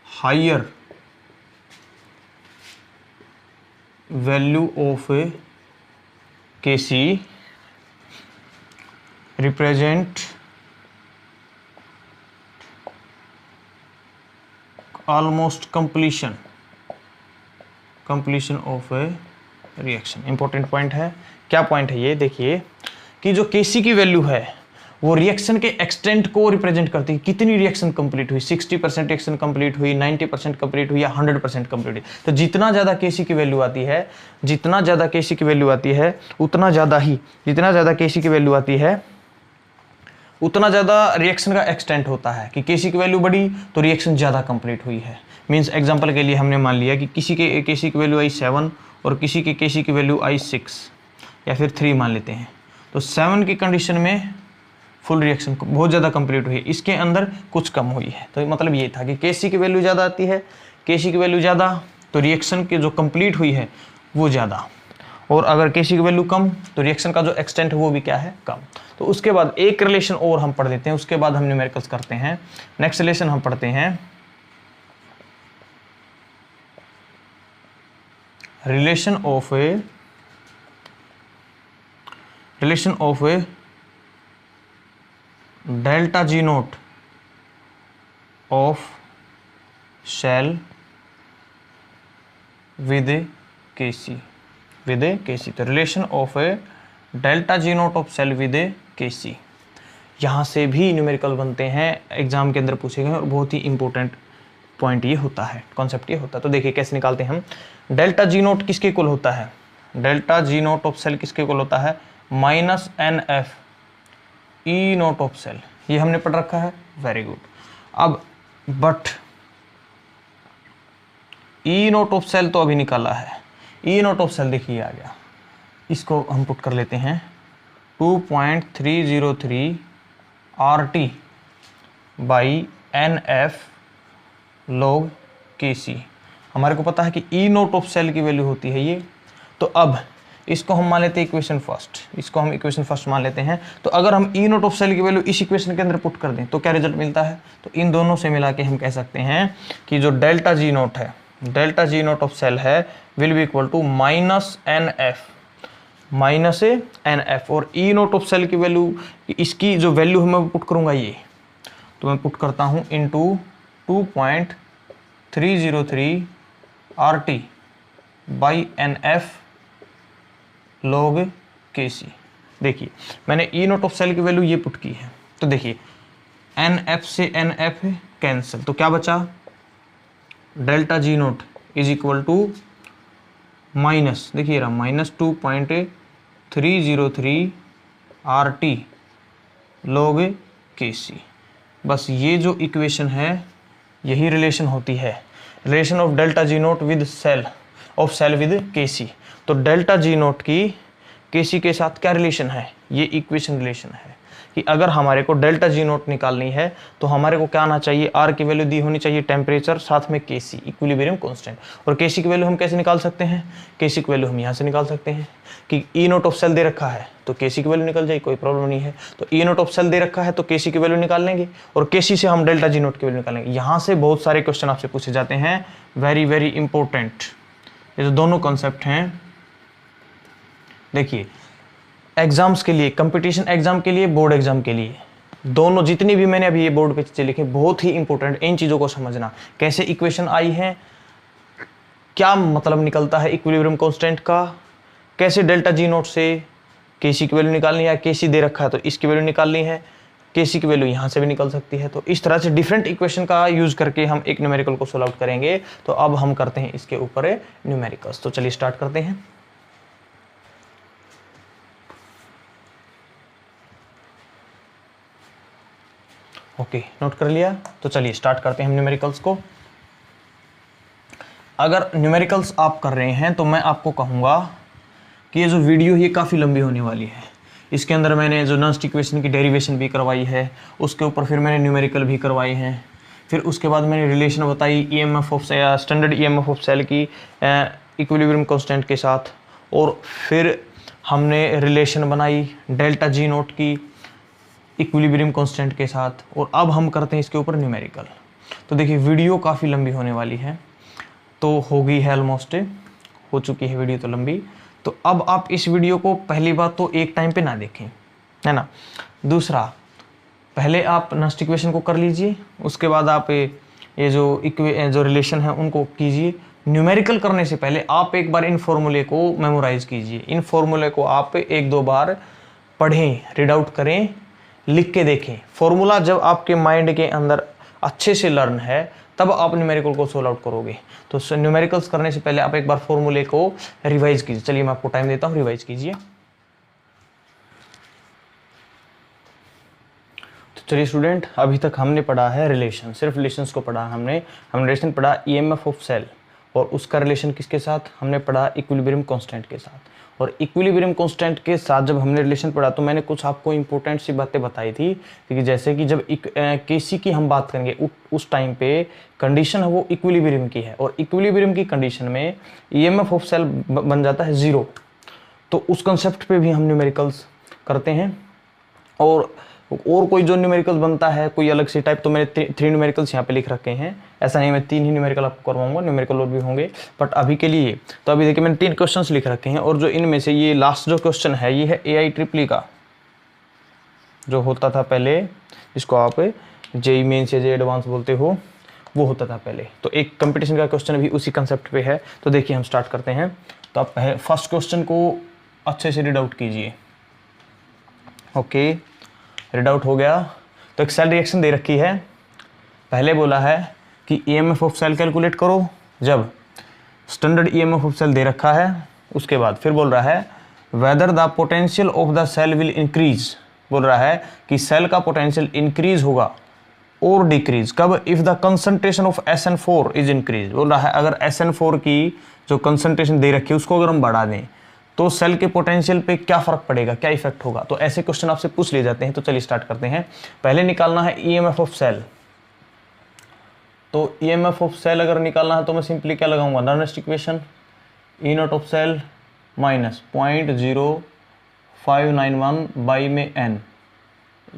[SPEAKER 1] higher value of Kc represent almost completion of A reaction. Important point है। क्या पॉइंट है ये? देखिए कि जो Kc की वैल्यू है वो रिएक्शन के एक्सटेंट को रिप्रेजेंट करती है, कितनी रिएक्शन कंप्लीट हुई, 60% रिएक्शन कंप्लीट हुई, 90% कंप्लीट हुई या 100% कंप्लीट हुई। तो जितना ज़्यादा Kc की वैल्यू आती है, जितना ज़्यादा Kc की वैल्यू आती है उतना ज़्यादा ही, जितना ज़्यादा Kc की वैल्यू आती है उतना ज़्यादा रिएक्शन का एक्सटेंट होता है कि Kc की वैल्यू बढ़ी तो रिएक्शन ज़्यादा कंप्लीट हुई है। मीन्स एग्जांपल के लिए हमने मान लिया कि किसी के Kc की वैल्यू आई 7 और किसी के Kc की वैल्यू आई 6 या फिर 3 मान लेते हैं, तो 7 की कंडीशन में फुल रिएक्शन बहुत ज़्यादा कंप्लीट हुई है, इसके अंदर कुछ कम हुई है। तो मतलब ये था कि Kc की वैल्यू ज़्यादा आती है, Kc की वैल्यू ज़्यादा तो रिएक्शन की जो कंप्लीट हुई है वो ज़्यादा, और अगर Kc की वैल्यू कम तो रिएक्शन का जो एक्सटेंट है वो भी क्या है, कम। तो उसके बाद एक रिलेशन और हम पढ़ देते हैं, उसके बाद हम न्यूमेरिकल्स करते हैं। नेक्स्ट रिलेशन हम पढ़ते हैं relation of a delta G naught of cell with Kc। तो relation of a delta G naught of cell with Kc, यहाँ से भी न्यूमेरिकल बनते हैं, एग्जाम के अंदर पूछे गए और बहुत ही इंपॉर्टेंट पॉइंट ये होता है, कॉन्सेप्ट ये होता है। तो देखिए कैसे निकालते हैं हम। डेल्टा G नोट किसके इक्वल होता है? Delta G naught of cell किसके इक्वल होता है? -NF E naught of cell. ये हमने पढ़ रखा है, वेरी गुड। अब but E naught of cell तो अभी निकाला है, E नोट ऑफ सेल देखिए आ गया, इसको हम पुट कर लेते हैं 2.303 RT by NF log Kc। हमारे को पता है कि E नोट ऑफ सेल की वैल्यू होती है ये। तो अब इसको हम मान लेते हैं इक्वेशन फर्स्ट, इसको हम इक्वेशन फर्स्ट मान लेते हैं। तो अगर हम E नोट ऑफ सेल की वैल्यू इस इक्वेशन के अंदर पुट कर दें तो क्या रिजल्ट मिलता है? तो इन दोनों से मिला के हम कह सकते हैं कि जो डेल्टा G नोट है, delta G naught of cell है will be equal to -NF और E नोट ऑफ सेल की वैल्यू, इसकी जो वैल्यू है मैं पुट करूंगा ये, तो मैं पुट करता हूं into 2.303 RT by NF log Kc। देखिए मैंने E नोट ऑफ सेल की वैल्यू ये पुट की है, तो देखिए NF से NF कैंसिल, तो क्या बचा? Delta G naught is equal to minus, देखिए रहा -2.303 RT log Kc। बस ये जो इक्वेशन है यही रिलेशन होती है, relation of delta G naught with cell of cell with Kc। तो डेल्टा G नोट की Kc के साथ क्या रिलेशन है? ये इक्वेशन रिलेशन है कि अगर हमारे को डेल्टा G नोट निकालनी है तो हमारे को क्या आना चाहिए? R की वैल्यू दी होनी चाहिए, टेम्परेचर साथ में Kc इक्विलिब्रियम कांस्टेंट। और Kc की वैल्यू हम कैसे निकाल सकते हैं? Kc की वैल्यू हम यहाँ से निकाल सकते हैं कि E नोट ऑफ सेल दे रखा है तो Kc की वैल्यू निकल जाए, कोई प्रॉब्लम नहीं है। तो E नोट ऑफ सेल दे रखा है तो Kc की वैल्यू निकाल लेंगे और Kc से हम डेल्टा G नोट की वैल्यू निकालेंगे। यहाँ से बहुत सारे क्वेश्चन आपसे पूछे जाते हैं, वेरी वेरी इंपॉर्टेंट। ये जो दोनों कॉन्सेप्ट हैं, देखिए एग्जाम्स के लिए, कंपटीशन एग्जाम के लिए, बोर्ड एग्जाम के लिए, दोनों जितनी भी मैंने अभी ये बोर्ड पे चीजें लिखी बहुत ही इंपॉर्टेंट। इन चीज़ों को समझना, कैसे इक्वेशन आई है, क्या मतलब निकलता है इक्विलिब्रियम कांस्टेंट का, कैसे डेल्टा G नोट से Kc की वैल्यू निकालनी है, Kc दे रखा है तो इसकी वैल्यू निकालनी है, Kc की वैल्यू यहाँ से भी निकल सकती है। तो इस तरह से डिफरेंट इक्वेशन का यूज करके हम एक न्यूमेरिकल को सोल्व आउट करेंगे। तो अब हम करते हैं इसके ऊपर न्यूमेरिकल्स। तो चलिए स्टार्ट करते हैं। ओके, नोट कर लिया। तो चलिए स्टार्ट करते हैं हम न्यूमेरिकल्स को। अगर न्यूमेरिकल्स आप कर रहे हैं तो मैं आपको कहूँगा कि ये जो वीडियो ये काफ़ी लंबी होने वाली है। इसके अंदर मैंने जो नॉन इक्वेशन की डेरिवेशन भी करवाई है, उसके ऊपर फिर मैंने न्यूमेरिकल भी करवाए हैं, फिर उसके बाद मैंने रिलेशन बताई EMF of standard EMF of cell की इक्विलिब्रियम कांस्टेंट के साथ, और फिर हमने रिलेशन बनाई डेल्टा जी नोट की इक्विलिब्रियम कांस्टेंट के साथ, और अब हम करते हैं इसके ऊपर न्यूमेरिकल। तो देखिए वीडियो काफ़ी लंबी होने वाली है, तो हो गई है ऑलमोस्ट, हो चुकी है वीडियो तो लंबी। तो अब आप इस वीडियो को पहली बात तो एक टाइम पे ना देखें, है ना। दूसरा, पहले आप नॉन इक्वेशन को कर लीजिए, उसके बाद आप ये जो रिलेशन है उनको कीजिए। न्यूमेरिकल करने से पहले आप एक बार इन फॉर्मूले को मेमोराइज कीजिए। इन फॉर्मूले को आप एक दो बार पढ़ें, रीड आउट करें, लिख के देखें। फॉर्मूला जब आपके माइंड के अंदर अच्छे से लर्न है तब आप न्यूमेरिकल को सोल्व आउट करोगे। तो न्यूमेरिकल्स करने से पहले आप एक बार फॉर्मूले को रिवाइज कीजिए। चलिए मैं आपको टाइम देता हूँ, रिवाइज कीजिए। तो चलिए स्टूडेंट, अभी तक हमने पढ़ा है रिलेशन, सिर्फ रिलेशंस को पढ़ा हमने रिलेशन पढ़ा ईएमएफ ऑफ सेल, और उसका रिलेशन किसके साथ हमने पढ़ा, इक्विलिब्रियम कांस्टेंट के साथ। और इक्विलिब्रियम कांस्टेंट के साथ जब हमने रिलेशन पढ़ा तो मैंने कुछ आपको इंपॉर्टेंट सी बातें बताई थी कि जैसे कि जब केसी की हम बात करेंगे उस टाइम पे कंडीशन है वो इक्विलिब्रियम की है, और इक्विलिब्रियम की कंडीशन में ईएमएफ ऑफ सेल बन जाता है 0। तो उस कंसेप्ट पे भी हम न्यूमेरिकल्स करते हैं। और कोई जो न्यूमेरिकल्स बनता है कोई अलग सी टाइप, तो मैंने 3 न्यूमेरिकल्स यहाँ पे लिख रखे हैं। ऐसा नहीं मैं 3 ही न्यूमेरिकल आपको करवाऊंगा, न्यूमेरिकल और भी होंगे, बट अभी के लिए तो अभी देखिए मैंने 3 क्वेश्चंस लिख रखे हैं। और जो इनमें से ये लास्ट जो क्वेश्चन है ये है AIEEE का, जो होता था पहले, जिसको आप जेईई मेंस या जेईई एडवांस बोलते हो, वो होता था पहले। तो एक कंपटीशन का क्वेश्चन भी उसी कंसेप्ट पे है। तो देखिए हम स्टार्ट करते हैं। तो आप फर्स्ट क्वेश्चन को अच्छे से रीड आउट कीजिए। ओके, रीड आउट हो गया। तो एक सेल रिएक्शन दे रखी है, पहले बोला है कि ईएमएफ ऑफ सेल कैलकुलेट करो, जब स्टैंडर्ड ईएमएफ ऑफ सेल दे रखा है। उसके बाद फिर बोल रहा है whether the potential of the cell will increase, बोल रहा है कि सेल का पोटेंशियल इंक्रीज होगा और डिक्रीज कब, if the concentration of SN4 is increase. बोल रहा है अगर SN4 की जो कंसंट्रेशन दे रखी है उसको अगर हम बढ़ा दें तो सेल के पोटेंशियल पे क्या फर्क पड़ेगा, क्या इफेक्ट होगा। तो ऐसे क्वेश्चन आपसे पूछ लिए जाते हैं। तो चलिए स्टार्ट करते हैं। पहले निकालना है ईएमएफ ऑफ सेल। तो ईएमएफ ऑफ सेल अगर निकालना है तो मैं सिंपली क्या लगाऊंगा, normal equation E naught of cell minus 0.0591 by में n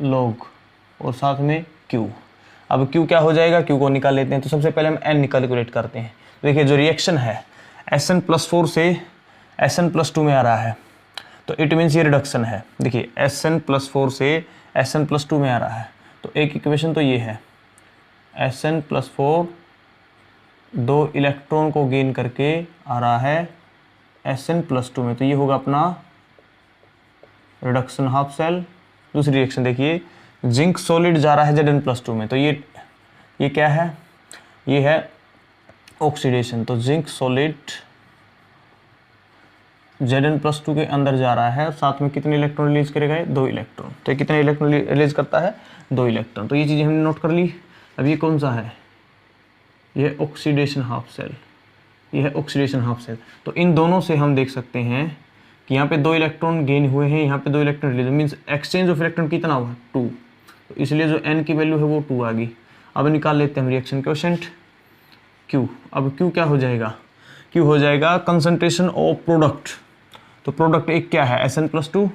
[SPEAKER 1] log और साथ में q। अब q क्या हो जाएगा, q को निकाल लेते हैं। तो सबसे पहले हम n कैलकुलेट करते हैं। देखिए जो रिएक्शन है SN+4 से SN+2 में आ रहा है, तो इट मीन्स ये रिडक्शन है। देखिए SN+4 से SN+2 में आ रहा है, तो एक इक्वेशन तो ये है SN+4 2 इलेक्ट्रॉन को गेन करके आ रहा है SN+2 में, तो ये होगा अपना रिडक्शन हाफ सेल। दूसरी रिएक्शन देखिए जिंक सॉलिड जा रहा है Zn+2 में, तो ये क्या है, ये है ऑक्सीडेशन। तो जिंक सॉलिड Zn+2 के अंदर जा रहा है, साथ में कितने इलेक्ट्रॉन रिलीज करेगा, 2 इलेक्ट्रॉन। तो कितने इलेक्ट्रॉन रिलीज करता है, 2 इलेक्ट्रॉन। तो ये चीज़ें हमने नोट कर ली। अब ये कौन सा है, ये ऑक्सीडेशन हाफ सेल, ये है ऑक्सीडेशन हाफ सेल। तो इन दोनों से हम देख सकते हैं कि यहाँ पे 2 इलेक्ट्रॉन गेन हुए हैं, यहाँ पे 2 electron release, means exchange of electron कितना हुआ, 2। तो इसलिए जो n की वैल्यू है वो 2 आ गई। अब निकाल लेते हैं हम रिएक्शन कोएफिशिएंट Q। अब Q क्या हो जाएगा, Q हो जाएगा कंसंट्रेशन ऑफ प्रोडक्ट। तो प्रोडक्ट एक क्या है, SN+2,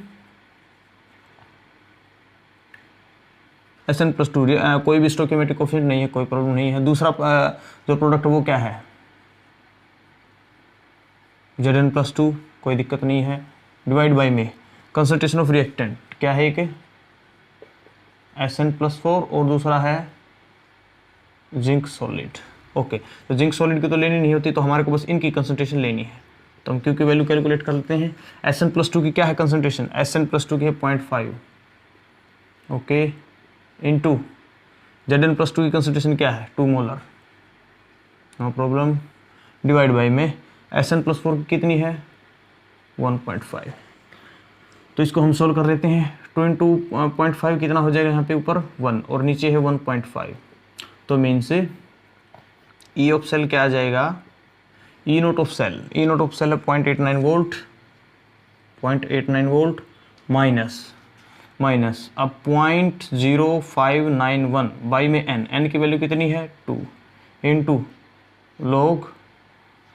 [SPEAKER 1] कोई भी स्टोइकियोमेट्रिक कोएफिशिएंट नहीं है, कोई प्रॉब्लम नहीं है। दूसरा जो प्रोडक्ट वो क्या है, Zn+2, कोई दिक्कत नहीं है। डिवाइड बाई में कंसंट्रेशन ऑफ रिएक्टेंट क्या है, एक SN+4 और दूसरा है जिंक सॉलिड। ओके, तो जिंक सॉलिड की तो लेनी नहीं होती, तो हमारे को बस इनकी कंसंट्रेशन लेनी है। तो हम Q की वैल्यू कैलकुलेट कर लेते हैं। SN+2 की क्या है कंसंट्रेशन, SN+2 की है 0.5। ओके, इंटू Zn प्लस 2 की कंसंट्रेशन क्या है 2 molar, no problem, divide by में Sn प्लस 4 कितनी है 1.5। तो इसको हम सोल्व कर लेते हैं। 2 इंटू 0.5 कितना हो जाएगा यहाँ पे ऊपर 1 और नीचे है 1.5, तो मीन से ई ऑफ सेल क्या आ जाएगा, ई नोट ऑफ सेल है 0.89 वोल्ट, 0.89 वोल्ट माइनस अब 0.0591 बाई में n की वैल्यू कितनी है 2 इंटू log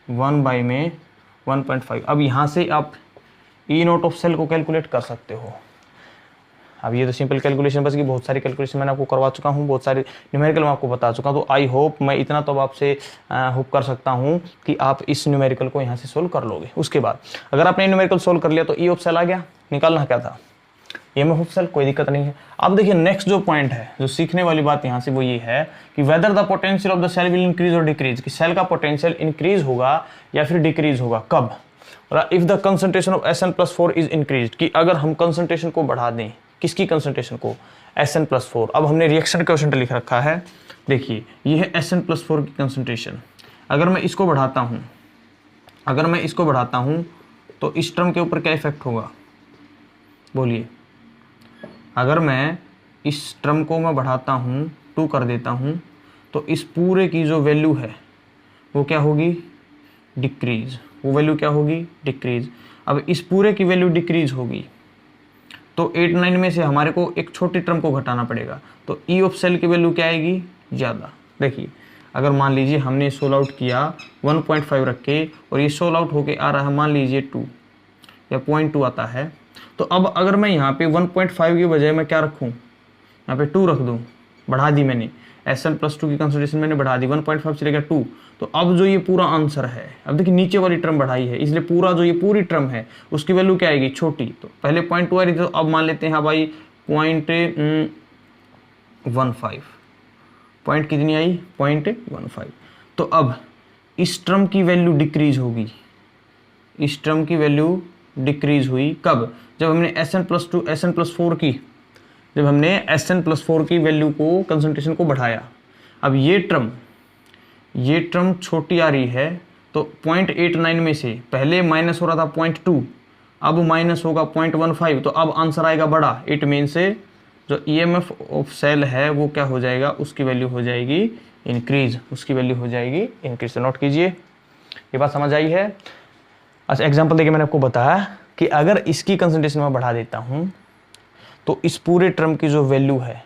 [SPEAKER 1] 1 बाई में 1.5। अब यहाँ से आप ई नोट ऑफ सेल को कैलकुलेट कर सकते हो। अब ये तो सिंपल कैलकुलेशन बस की, बहुत सारी कैलकुलेशन मैंने आपको करवा चुका हूँ, बहुत सारे न्यूमेरिकल मैं आपको बता चुका हूँ। तो आई होप मैं इतना तो आपसे होप कर सकता हूँ कि आप इस न्यूमेरिकल को यहाँ से सोल्व कर लोगे। उसके बाद अगर आपने न्यूमेरिकल सोल्व कर लिया तो ई ऑफ सेल आ गया, निकालना क्या था EMF ऑफ सेल, कोई दिक्कत नहीं है। अब देखिए नेक्स्ट जो पॉइंट है, जो सीखने वाली बात यहाँ से वो ये है कि whether the potential of the cell will increase और डिक्रीज, कि सेल का पोटेंशियल इंक्रीज होगा या फिर डिक्रीज होगा, कब, और if the concentration of Sn+4 is increase, कि अगर हम कंसंट्रेशन को बढ़ा दें, किसकी कंसंट्रेशन को Sn+4। अब हमने रिएक्शन कोएफिशिएंट लिख रखा है, देखिए ये है Sn+4 की कंसंट्रेशन। अगर मैं इसको बढ़ाता हूँ तो इस टर्म के ऊपर क्या इफेक्ट होगा बोलिए। अगर मैं इस टर्म को मैं बढ़ाता हूँ 2 कर देता हूँ तो इस पूरे की जो वैल्यू है वो क्या होगी डिक्रीज, वो वैल्यू क्या होगी डिक्रीज। अब इस पूरे की वैल्यू डिक्रीज होगी तो 8-9 में से हमारे को एक छोटी टर्म को घटाना पड़ेगा, तो ई ऑफ सेल की वैल्यू क्या आएगी ज़्यादा। देखिए अगर मान लीजिए हमने सोल आउट किया 1.5 रख के और ये सोल आउट होके आ रहा है मान लीजिए 2 या 0.2 आता है, तो अब अगर मैं यहाँ पे 1.5 की बजाय मैं क्या रखूँ, यहाँ पे 2 रख दूँ, बढ़ा दी मैंने Sn+2 की कंसंट्रेशन मैंने बढ़ा दी 1.5 से लेकर 2, तो अब जो ये पूरा आंसर है, अब देखिए नीचे वाली टर्म बढ़ाई है इसलिए पूरा जो ये पूरी टर्म है उसकी वैल्यू क्या आएगी छोटी। तो पहले 0.2 आ रही थी, तो अब मान लेते हैं हाँ भाई 0.15, पॉइंट कितनी आई 0.15। तो अब इस टर्म की वैल्यू डिक्रीज होगी, इस टर्म की वैल्यू डिक्रीज हुई कब, जब हमने Sn+4 की, जब हमने Sn+4 की वैल्यू को कंसंट्रेशन को बढ़ाया। अब ये टर्म छोटी आ रही है, तो 0.89 में से पहले माइनस हो रहा था 0.2, अब माइनस होगा 0.15, तो अब आंसर आएगा बड़ा। इट मीन से जो EMF ऑफ सेल है वो क्या हो जाएगा, उसकी वैल्यू हो जाएगी इंक्रीज, उसकी वैल्यू हो जाएगी इंक्रीज। तो नोट कीजिए, ये बात समझ आई है। अच्छा एग्जांपल देखिए, मैंने आपको बताया कि अगर इसकी कंसंट्रेशन में बढ़ा देता हूँ तो इस पूरे टर्म की जो वैल्यू है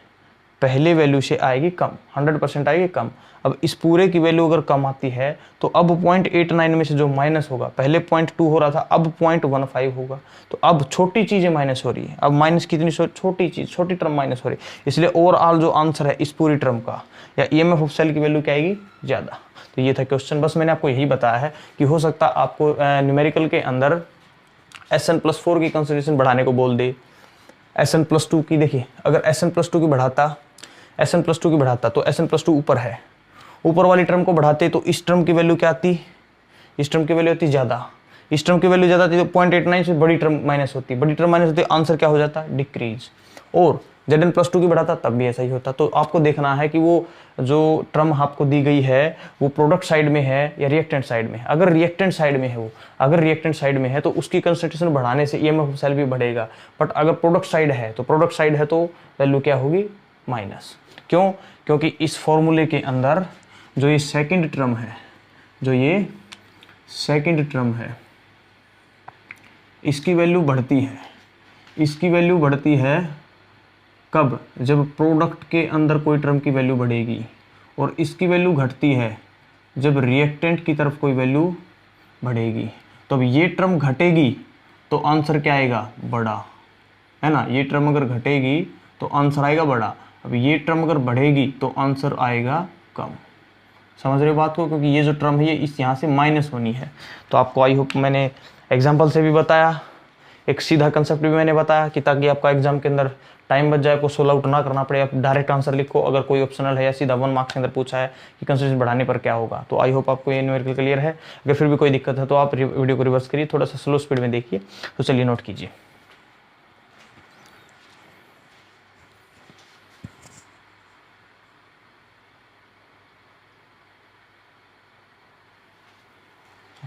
[SPEAKER 1] पहले वैल्यू से आएगी कम, 100% आएगी कम। अब इस पूरे की वैल्यू अगर कम आती है तो अब 0.89 में से जो माइनस होगा, पहले 0.2 हो रहा था अब 0.15 होगा, तो अब छोटी चीज़ें माइनस हो रही है। अब माइनस कितनी छोटी चीज़, छोटी टर्म माइनस हो रही है, इसलिए ओवरऑल जो आंसर है इस पूरी टर्म का या EMF ऑफ सेल की वैल्यू क्या आएगी ज़्यादा। तो ये था क्वेश्चन, बस मैंने आपको यही बताया है कि हो सकता है आपको न्यूमेरिकल के अंदर Sn+4 की कंसंट्रेशन बढ़ाने को बोल दे, Sn+2 की। देखिए अगर Sn+2 की बढ़ाता तो Sn+2 ऊपर है, ऊपर वाली टर्म को बढ़ाते तो इस टर्म की वैल्यू क्या आती, इस टर्म की वैल्यू आती ज़्यादा, इस टर्म की वैल्यू ज़्यादा आती तो 0.89 से बड़ी टर्म माइनस होती, बड़ी टर्म माइनस होती, आंसर क्या हो जाता डिक्रीज। और Zn+2 की बढ़ाता तब भी ऐसा ही होता। तो आपको देखना है कि वो जो टर्म आपको दी गई है वो प्रोडक्ट साइड में है या रिएक्टेंट साइड में है। अगर रिएक्टेंट साइड में है वो, अगर रिएक्टेंट साइड में है तो उसकी कंसंट्रेशन बढ़ाने से EMF ऑफ सेल भी बढ़ेगा, बट अगर प्रोडक्ट साइड है तो वैल्यू क्या होगी माइनस। क्यों, क्योंकि इस फॉर्मूले के अंदर जो ये सेकंड टर्म है इसकी वैल्यू बढ़ती है, कब, जब प्रोडक्ट के अंदर कोई टर्म की वैल्यू बढ़ेगी, और इसकी वैल्यू घटती है जब रिएक्टेंट की तरफ कोई वैल्यू बढ़ेगी। तो अब ये टर्म घटेगी तो आंसर क्या आएगा बड़ा, है ना। ये टर्म अगर घटेगी तो आंसर आएगा बड़ा, अब ये टर्म अगर बढ़ेगी तो आंसर आएगा कम। समझ रहे हो बात को, क्योंकि ये जो टर्म है ये इस यहाँ से माइनस होनी है। तो आपको आई होप मैंने एग्जाम्पल से भी बताया, एक सीधा कंसेप्ट भी मैंने बताया कि ताकि आपका एग्जाम के अंदर टाइम बच जाए, आपको सोल्व आउट ना करना पड़े, आप डायरेक्ट आंसर लिखो। अगर कोई ऑप्शनल है या सीधा 1 मार्क्स के अंदर पूछा है कि कंसंट्रेशन बढ़ाने पर क्या होगा, तो आई होप आपको ये न्यूमेरिकल क्लियर है। अगर फिर भी कोई दिक्कत है तो आप वीडियो को रिवर्स करिए, थोड़ा सा स्लो स्पीड में देखिए। तो चलिए नोट कीजिए।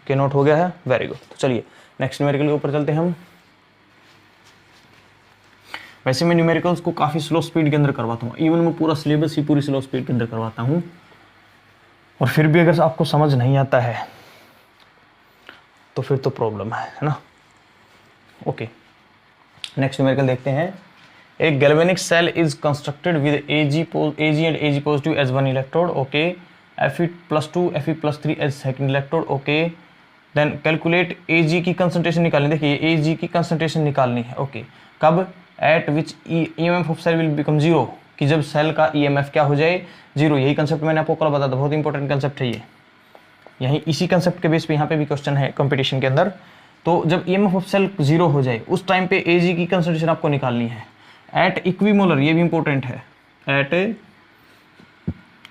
[SPEAKER 1] के नोट हो गया है, वेरी गुड। तो चलिए नेक्स्ट न्यूमेरिकल के ऊपर चलते हैं हम। वैसे मैं न्यूमेरिकल्स को काफ़ी स्लो स्पीड के अंदर करवाता हूँ, इवन मैं पूरा सिलेबस ही पूरी स्लो स्पीड के अंदर करवाता हूँ, और फिर भी अगर आपको समझ नहीं आता है तो फिर तो प्रॉब्लम है ना। ओके, नेक्स्ट न्यूमेरिकल देखते हैं। A galvanic cell is constructed with Ag and Ag positive as one electrode. Okay. Fe+2, Fe+3 as second electrode. Okay. Then calculate Ag की concentration निकालनी। देखिए Ag की concentration निकालनी है। Okay. कब? At which EMF of cell will become zero, कि जब cell का EMF क्या हो जाए, जीरो। यही कंसेप्ट मैंने आपको कल बताया था, बहुत इंपॉर्टेंट कंसेप्ट है ये। यही इसी कंसेप्ट के बेस पे यहाँ पे भी क्वेश्चन है कंपटीशन के अंदर। तो जब EMF ऑफ सेल जीरो हो जाए उस टाइम पे Ag की कंसंट्रेशन आपको निकालनी है एट इक्विमोलर, ये भी इंपॉर्टेंट है, at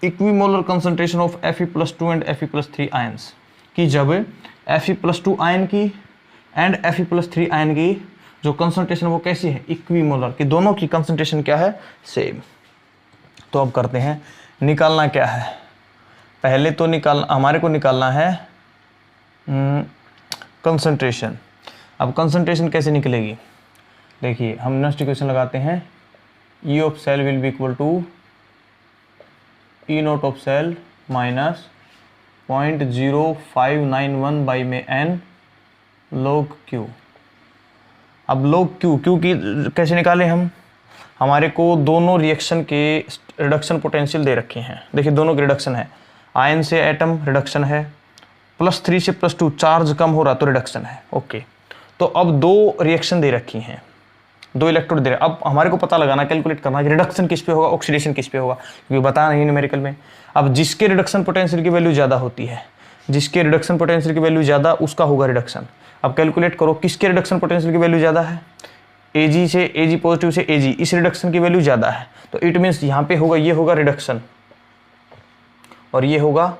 [SPEAKER 1] equimolar concentration of Fe+2 and Fe+3 ions, कि जब Fe+2 आयन की एंड Fe+3 आयन की जो कंसंट्रेशन वो कैसी है, इक्विमोलर, कि दोनों की कंसंट्रेशन क्या है, सेम। तो अब करते हैं, निकालना क्या है, पहले तो हमारे को निकालना है कंसंट्रेशन। अब कंसंट्रेशन कैसे निकलेगी, देखिए हम नेक्स्ट इक्वेशन लगाते हैं, E of cell will be equal to E naught of cell minus 0.0591 by में n log Q। अब log Q की कैसे निकालें हम, हमारे को दोनों रिएक्शन के रिडक्शन पोटेंशियल दे रखे हैं। देखिए दोनों के रिडक्शन है, आयन से एटम रिडक्शन है, +3 से +2 चार्ज कम हो रहा तो रिडक्शन है। ओके, तो अब दो रिएक्शन दे रखी हैं, दो इलेक्ट्रोड दे रहे। अब हमारे को पता लगाना, कैलकुलेट करना कि रिडक्शन किस पे होगा, ऑक्सीडेशन किस पे होगा, क्योंकि बता नहीं न्यूमेरिकल में। अब जिसके रिडक्शन पोटेंशियल की वैल्यू ज़्यादा होती है, जिसके रिडक्शन पोटेंशियल की वैल्यू ज़्यादा उसका होगा रिडक्शन। अब कैलकुलेट करो किसके रिडक्शन पोटेंशियल की वैल्यू ज़्यादा है, Ag से Ag पॉजिटिव से Ag, इस रिडक्शन की वैल्यू ज़्यादा है, तो इट मीन्स यहाँ पे होगा, ये होगा रिडक्शन और ये होगा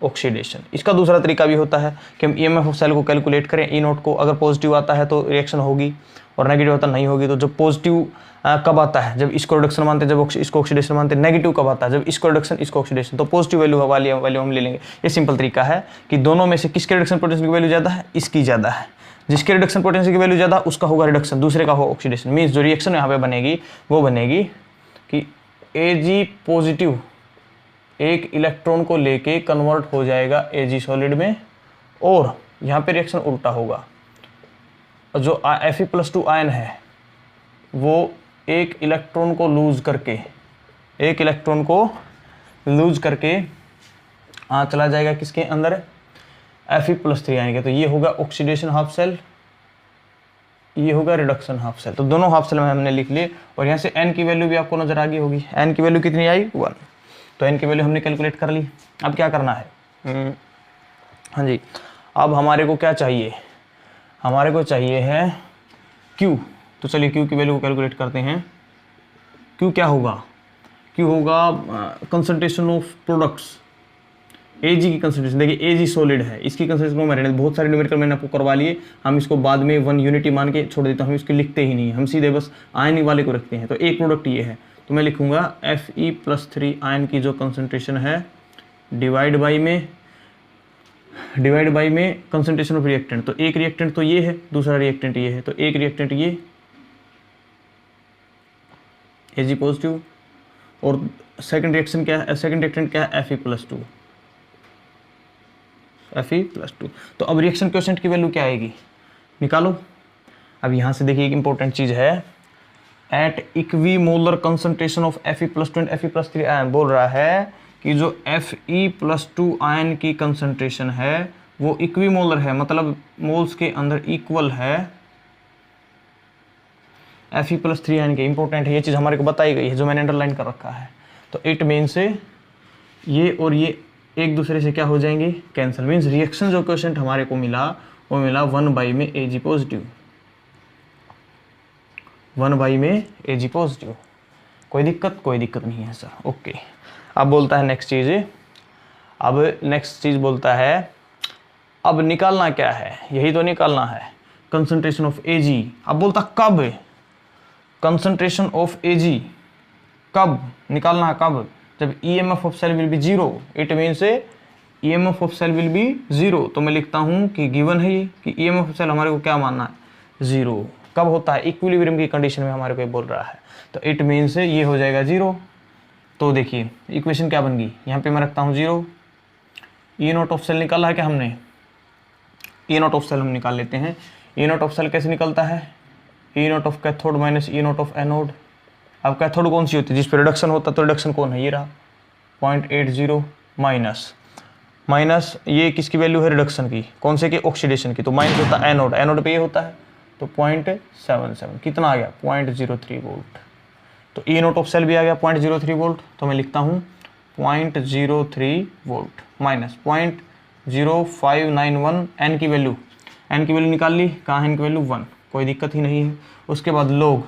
[SPEAKER 1] ऑक्सीडेशन। इसका दूसरा तरीका भी होता है कि हम EMF ऑफ सेल को कैलकुलेट करें, E नोट को, अगर पॉजिटिव आता है तो रिएक्शन होगी और नेगेटिव आता नहीं होगी। तो जब पॉजिटिव कब आता है, जब इसको रिडक्शन मानते हैं, जब इसको ऑक्सीडेशन मानते हैं। नेगेटिव कब आता है, जब इसको रिडक्शन इसको ऑक्सीडेशन। तो पॉजिटिव वैल्यू वाली वैल्यू हम ले लेंगे। ये सिंपल तरीका है कि दोनों में से किसके रिडक्शन पोटेंशियल की वैल्यू ज़्यादा है, इसकी ज़्यादा है। जिसके रिडक्शन पोटेंशियल की वैल्यू ज़्यादा उसका होगा रिडक्शन, दूसरे का होगा ऑक्सीडेशन। मीन्स जो रिएक्शन यहाँ पे बनेगी वो बनेगी कि Ag पॉजिटिव एक इलेक्ट्रॉन को लेके कन्वर्ट हो जाएगा Ag सॉलिड में, और यहाँ पे रिएक्शन उल्टा होगा। जो Fe+2 आयन है वो एक इलेक्ट्रॉन को लूज करके चला जाएगा किसके अंदर, Fe+3 आयन के। तो ये होगा ऑक्सीडेशन हाफ सेल, ये होगा रिडक्शन हाफ सेल। तो दोनों हाफ सेल में हमने लिख लिए, और यहाँ से n की वैल्यू भी आपको नजर आ गई होगी। n की वैल्यू कितनी आई, 1। तो n की वैल्यू हमने कैलकुलेट कर ली। अब क्या करना है, हाँ जी, अब हमारे को क्या चाहिए, हमारे को चाहिए है Q। तो चलिए Q की वैल्यू को कैलकुलेट करते हैं। Q क्या होगा, Q होगा कंसंट्रेशन ऑफ प्रोडक्ट्स, Ag की कंसंट्रेशन। देखिए Ag सॉलिड है, इसकी कंसंट्रेशन को मैंने बहुत सारे न्यूमेरिकल मैंने आपको करवा लिए, हम इसको बाद में 1 यूनिटी मान के छोड़ देते हैं, हम इसको लिखते ही नहीं, हम सीधे बस आयन वाले को रखते हैं। तो एक प्रोडक्ट ये है, तो मैं लिखूंगा Fe+3 आयन की जो कंसंट्रेशन है डिवाइड बाई में कंसंट्रेशन ऑफ रिएक्टेंट। तो एक रिएक्टेंट तो ये है, दूसरा रिएक्टेंट ये है, तो एक रिएक्टेंट ये Ag पॉजिटिव, और सेकंड रिएक्शन क्या है, सेकंड रिएक्टेंट क्या है, Fe+2। तो अब रिएक्शन कोएफिशिएंट की वैल्यू क्या आएगी, निकालो। अब यहाँ से देखिए एक इंपॉर्टेंट चीज है, at equimolar concentration of Fe+2 and Fe+3 ion, बोल रहा है कि जो Fe+2 आयन की कंसंट्रेशन है वो इक्विमोलर है, मतलब मोल्स के अंदर इक्वल है Fe+3 आयन के। इंपॉर्टेंट है, ये चीज़ हमारे को बताई गई है जो मैंने अंडरलाइन कर रखा है। तो इट मीन्स ये और ये एक दूसरे से क्या हो जाएंगे, कैंसिल। मीन्स रिएक्शन जो कोएफिशिएंट हमारे को मिला वो मिला 1 में Ag पॉजिटिव, 1 में Ag पॉजिटिव। कोई दिक्कत नहीं है सर। ओके, अब बोलता है नेक्स्ट चीज़, बोलता है अब निकालना क्या है, यही तो निकालना है कंसंट्रेशन ऑफ Ag। अब बोलता कब, कंसंट्रेशन ऑफ Ag कब निकालना, कब, जब EMF of cell will be 0। It means EMF of cell will be 0। तो मैं लिखता हूँ कि गिवन है ये कि EMF ऑफ सेल हमारे को क्या मानना है, 0। कब होता है, इक्विलिब्रियम की कंडीशन में हमारे को बोल रहा है, तो इट मीन्स ये हो जाएगा 0। तो देखिए इक्वेशन क्या बन गई, यहाँ पे मैं रखता हूँ 0। E नॉट ऑफ सेल निकाला है क्या हमने, E नॉट ऑफ सेल हम निकाल लेते हैं। E नॉट ऑफ सेल कैसे निकलता है, E naught of cathode minus E naught of anode. अब कैथोड कौन सी होती है, जिस पर रिडक्शन होता है, तो रिडक्शन कौन है, ये रहा 0.80 माइनस ये किसकी वैल्यू है, रिडक्शन की, कौन से की, ऑक्सीडेशन की, तो माइनस होता है एनोड, एनोड पे ये होता है, तो 0.77 कितना आ गया 0.03 वोल्ट। तो E नोट ऑफ सेल भी आ गया 0.03 वोल्ट। तो मैं लिखता हूँ 0.03 वोल्ट माइनस 0.0591 एन की वैल्यू, एन की वैल्यू निकाल ली, कहाँ है एन की वैल्यू 1, कोई दिक्कत ही नहीं है। उसके बाद लोग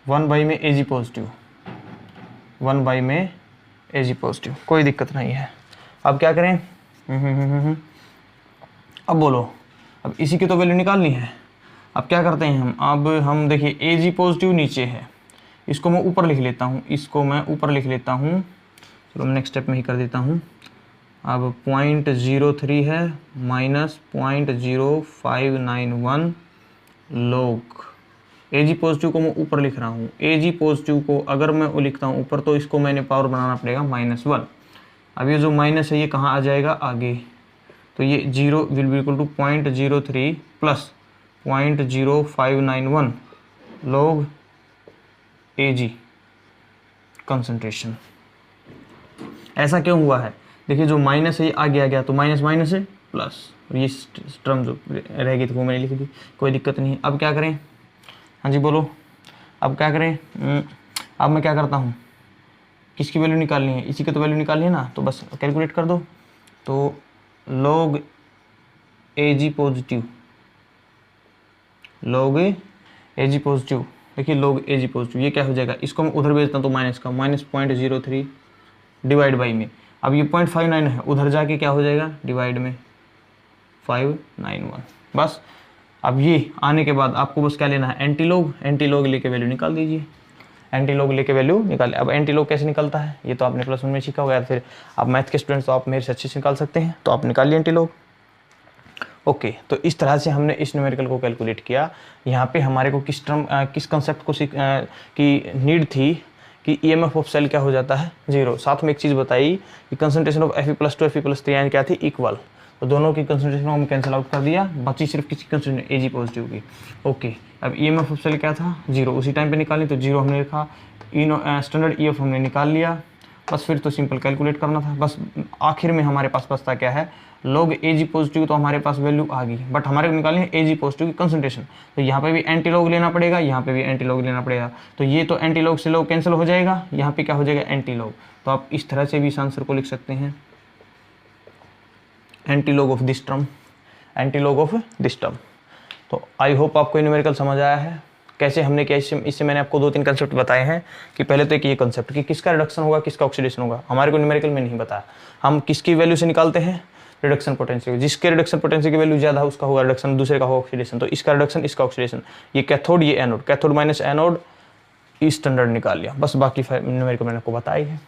[SPEAKER 1] 1/में Ag पॉजिटिव, 1/में Ag पॉजिटिव, कोई दिक्कत नहीं है। अब क्या करें, अब बोलो, अब इसी की तो वैल्यू निकालनी है। अब क्या करते हैं अब हम देखिए Ag पॉजिटिव नीचे है, इसको मैं ऊपर लिख लेता हूँ, इसको मैं ऊपर लिख लेता हूँ, चलो मैं नेक्स्ट स्टेप में ही कर देता हूँ। अब 0.03 है माइनस 0.0591 लोग, Ag पॉजिटिव को मैं ऊपर लिख रहा हूँ, Ag पॉजिटिव को अगर मैं वो लिखता हूँ ऊपर, तो इसको मैंने पावर बनाना पड़ेगा -1। अब ये जो माइनस है ये कहाँ आ जाएगा आगे, तो ये 0 will be equal to 0.03 plus 0.0591 log Ag concentration. ऐसा क्यों हुआ है, देखिए जो माइनस है ये आगे आ गया, तो माइनस माइनस है प्लस, ये टर्म जो रह गई थी वो मैंने लिख दी, कोई दिक्कत नहीं। अब क्या करें, हाँ जी बोलो, अब क्या करें, अब मैं क्या करता हूँ, किसकी वैल्यू निकालनी है, इसी की तो वैल्यू निकालनी है ना, तो बस कैलकुलेट कर दो। तो लोग Ag पॉजिटिव, लोग Ag पॉजिटिव, देखिए लोग Ag पॉजिटिव, ये क्या हो जाएगा, इसको मैं उधर भेजता हूँ तो माइनस का, -0.03 डिवाइड बाई में, अब ये 0.59 है, उधर जाके क्या हो जाएगा डिवाइड में 591। बस अब ये आने के बाद आपको बस क्या लेना है, एंटी लोग, एंटी लोग लेके वैल्यू निकाल दीजिए, एंटी लोग लेके वैल्यू निकाले। अब एंटी लोग कैसे निकलता है, ये तो आपने +1 में सीखा होगा, फिर आप मैथ के स्टूडेंट्स तो आप मेरे से अच्छे से निकाल सकते हैं, तो आप निकाल लिए एंटी लोग। ओके, तो इस तरह से हमने इस न्यूमेरिकल को कैलकुलेट किया। यहाँ पे हमारे को किस टर्म किस कंसेप्ट को की नीड थी कि EMF ऑफ सेल क्या हो जाता है 0। साथ में एक चीज़ बताई कि कंसंट्रेशन ऑफ Fe+2 Fe+3 यानी क्या थी, इक्वल, तो दोनों की कंसंट्रेशन को हम कैंसिल आउट कर दिया, बची सिर्फ किसकी कंसंट्रेशन, Ag पॉजिटिव की। ओके, अब EMF ऑफ सेल क्या था 0, उसी टाइम पे निकाली, तो 0 हमने लिखा, स्टैंडर्ड EF हमने निकाल लिया, बस फिर तो सिंपल कैलकुलेट करना था। बस आखिर में हमारे पास बचता क्या है, लोग Ag पॉजिटिव, तो हमारे पास वैल्यू आ गई, बट हमारे को निकालनी है Ag पॉजिटिव की कंसंट्रेशन, तो यहाँ पे भी एंटी लॉग लेना पड़ेगा, यहाँ पे भी एंटी लॉग लेना पड़ेगा, तो ये तो एंटी लॉग से लॉग कैंसिल हो जाएगा, यहाँ पे क्या हो जाएगा एंटी लॉग। तो आप इस तरह से भी इस आंसर को लिख सकते हैं, anti log of this term, anti log of this term. तो आई होप आपको न्यूमेरिकल समझ आया है कैसे हमने किया। इससे मैंने आपको 2-3 कंसेप्ट बताए हैं कि पहले तो एक ये कंसेप्ट कि किसका रिडक्शन होगा, किसका ऑक्सीडेशन होगा, हमारे को न्यूमेरिकल में नहीं बताया। हम किसकी वैल्यू से निकालते हैं, रिडक्शन पोटेंशियल, जिसके रिडक्शन पोटेंशियल की वैल्यू ज़्यादा है उसका होगा रिडक्शन, दूसरे का होगा ऑक्सीडेशन। तो इसका रिडक्शन, इसका ऑक्सीडेशन, ये कैथोड, ये anode, cathode minus anode, standard निकाल लिया, बस बाकी न्यूमेरिकल मैंने आपको बताई है।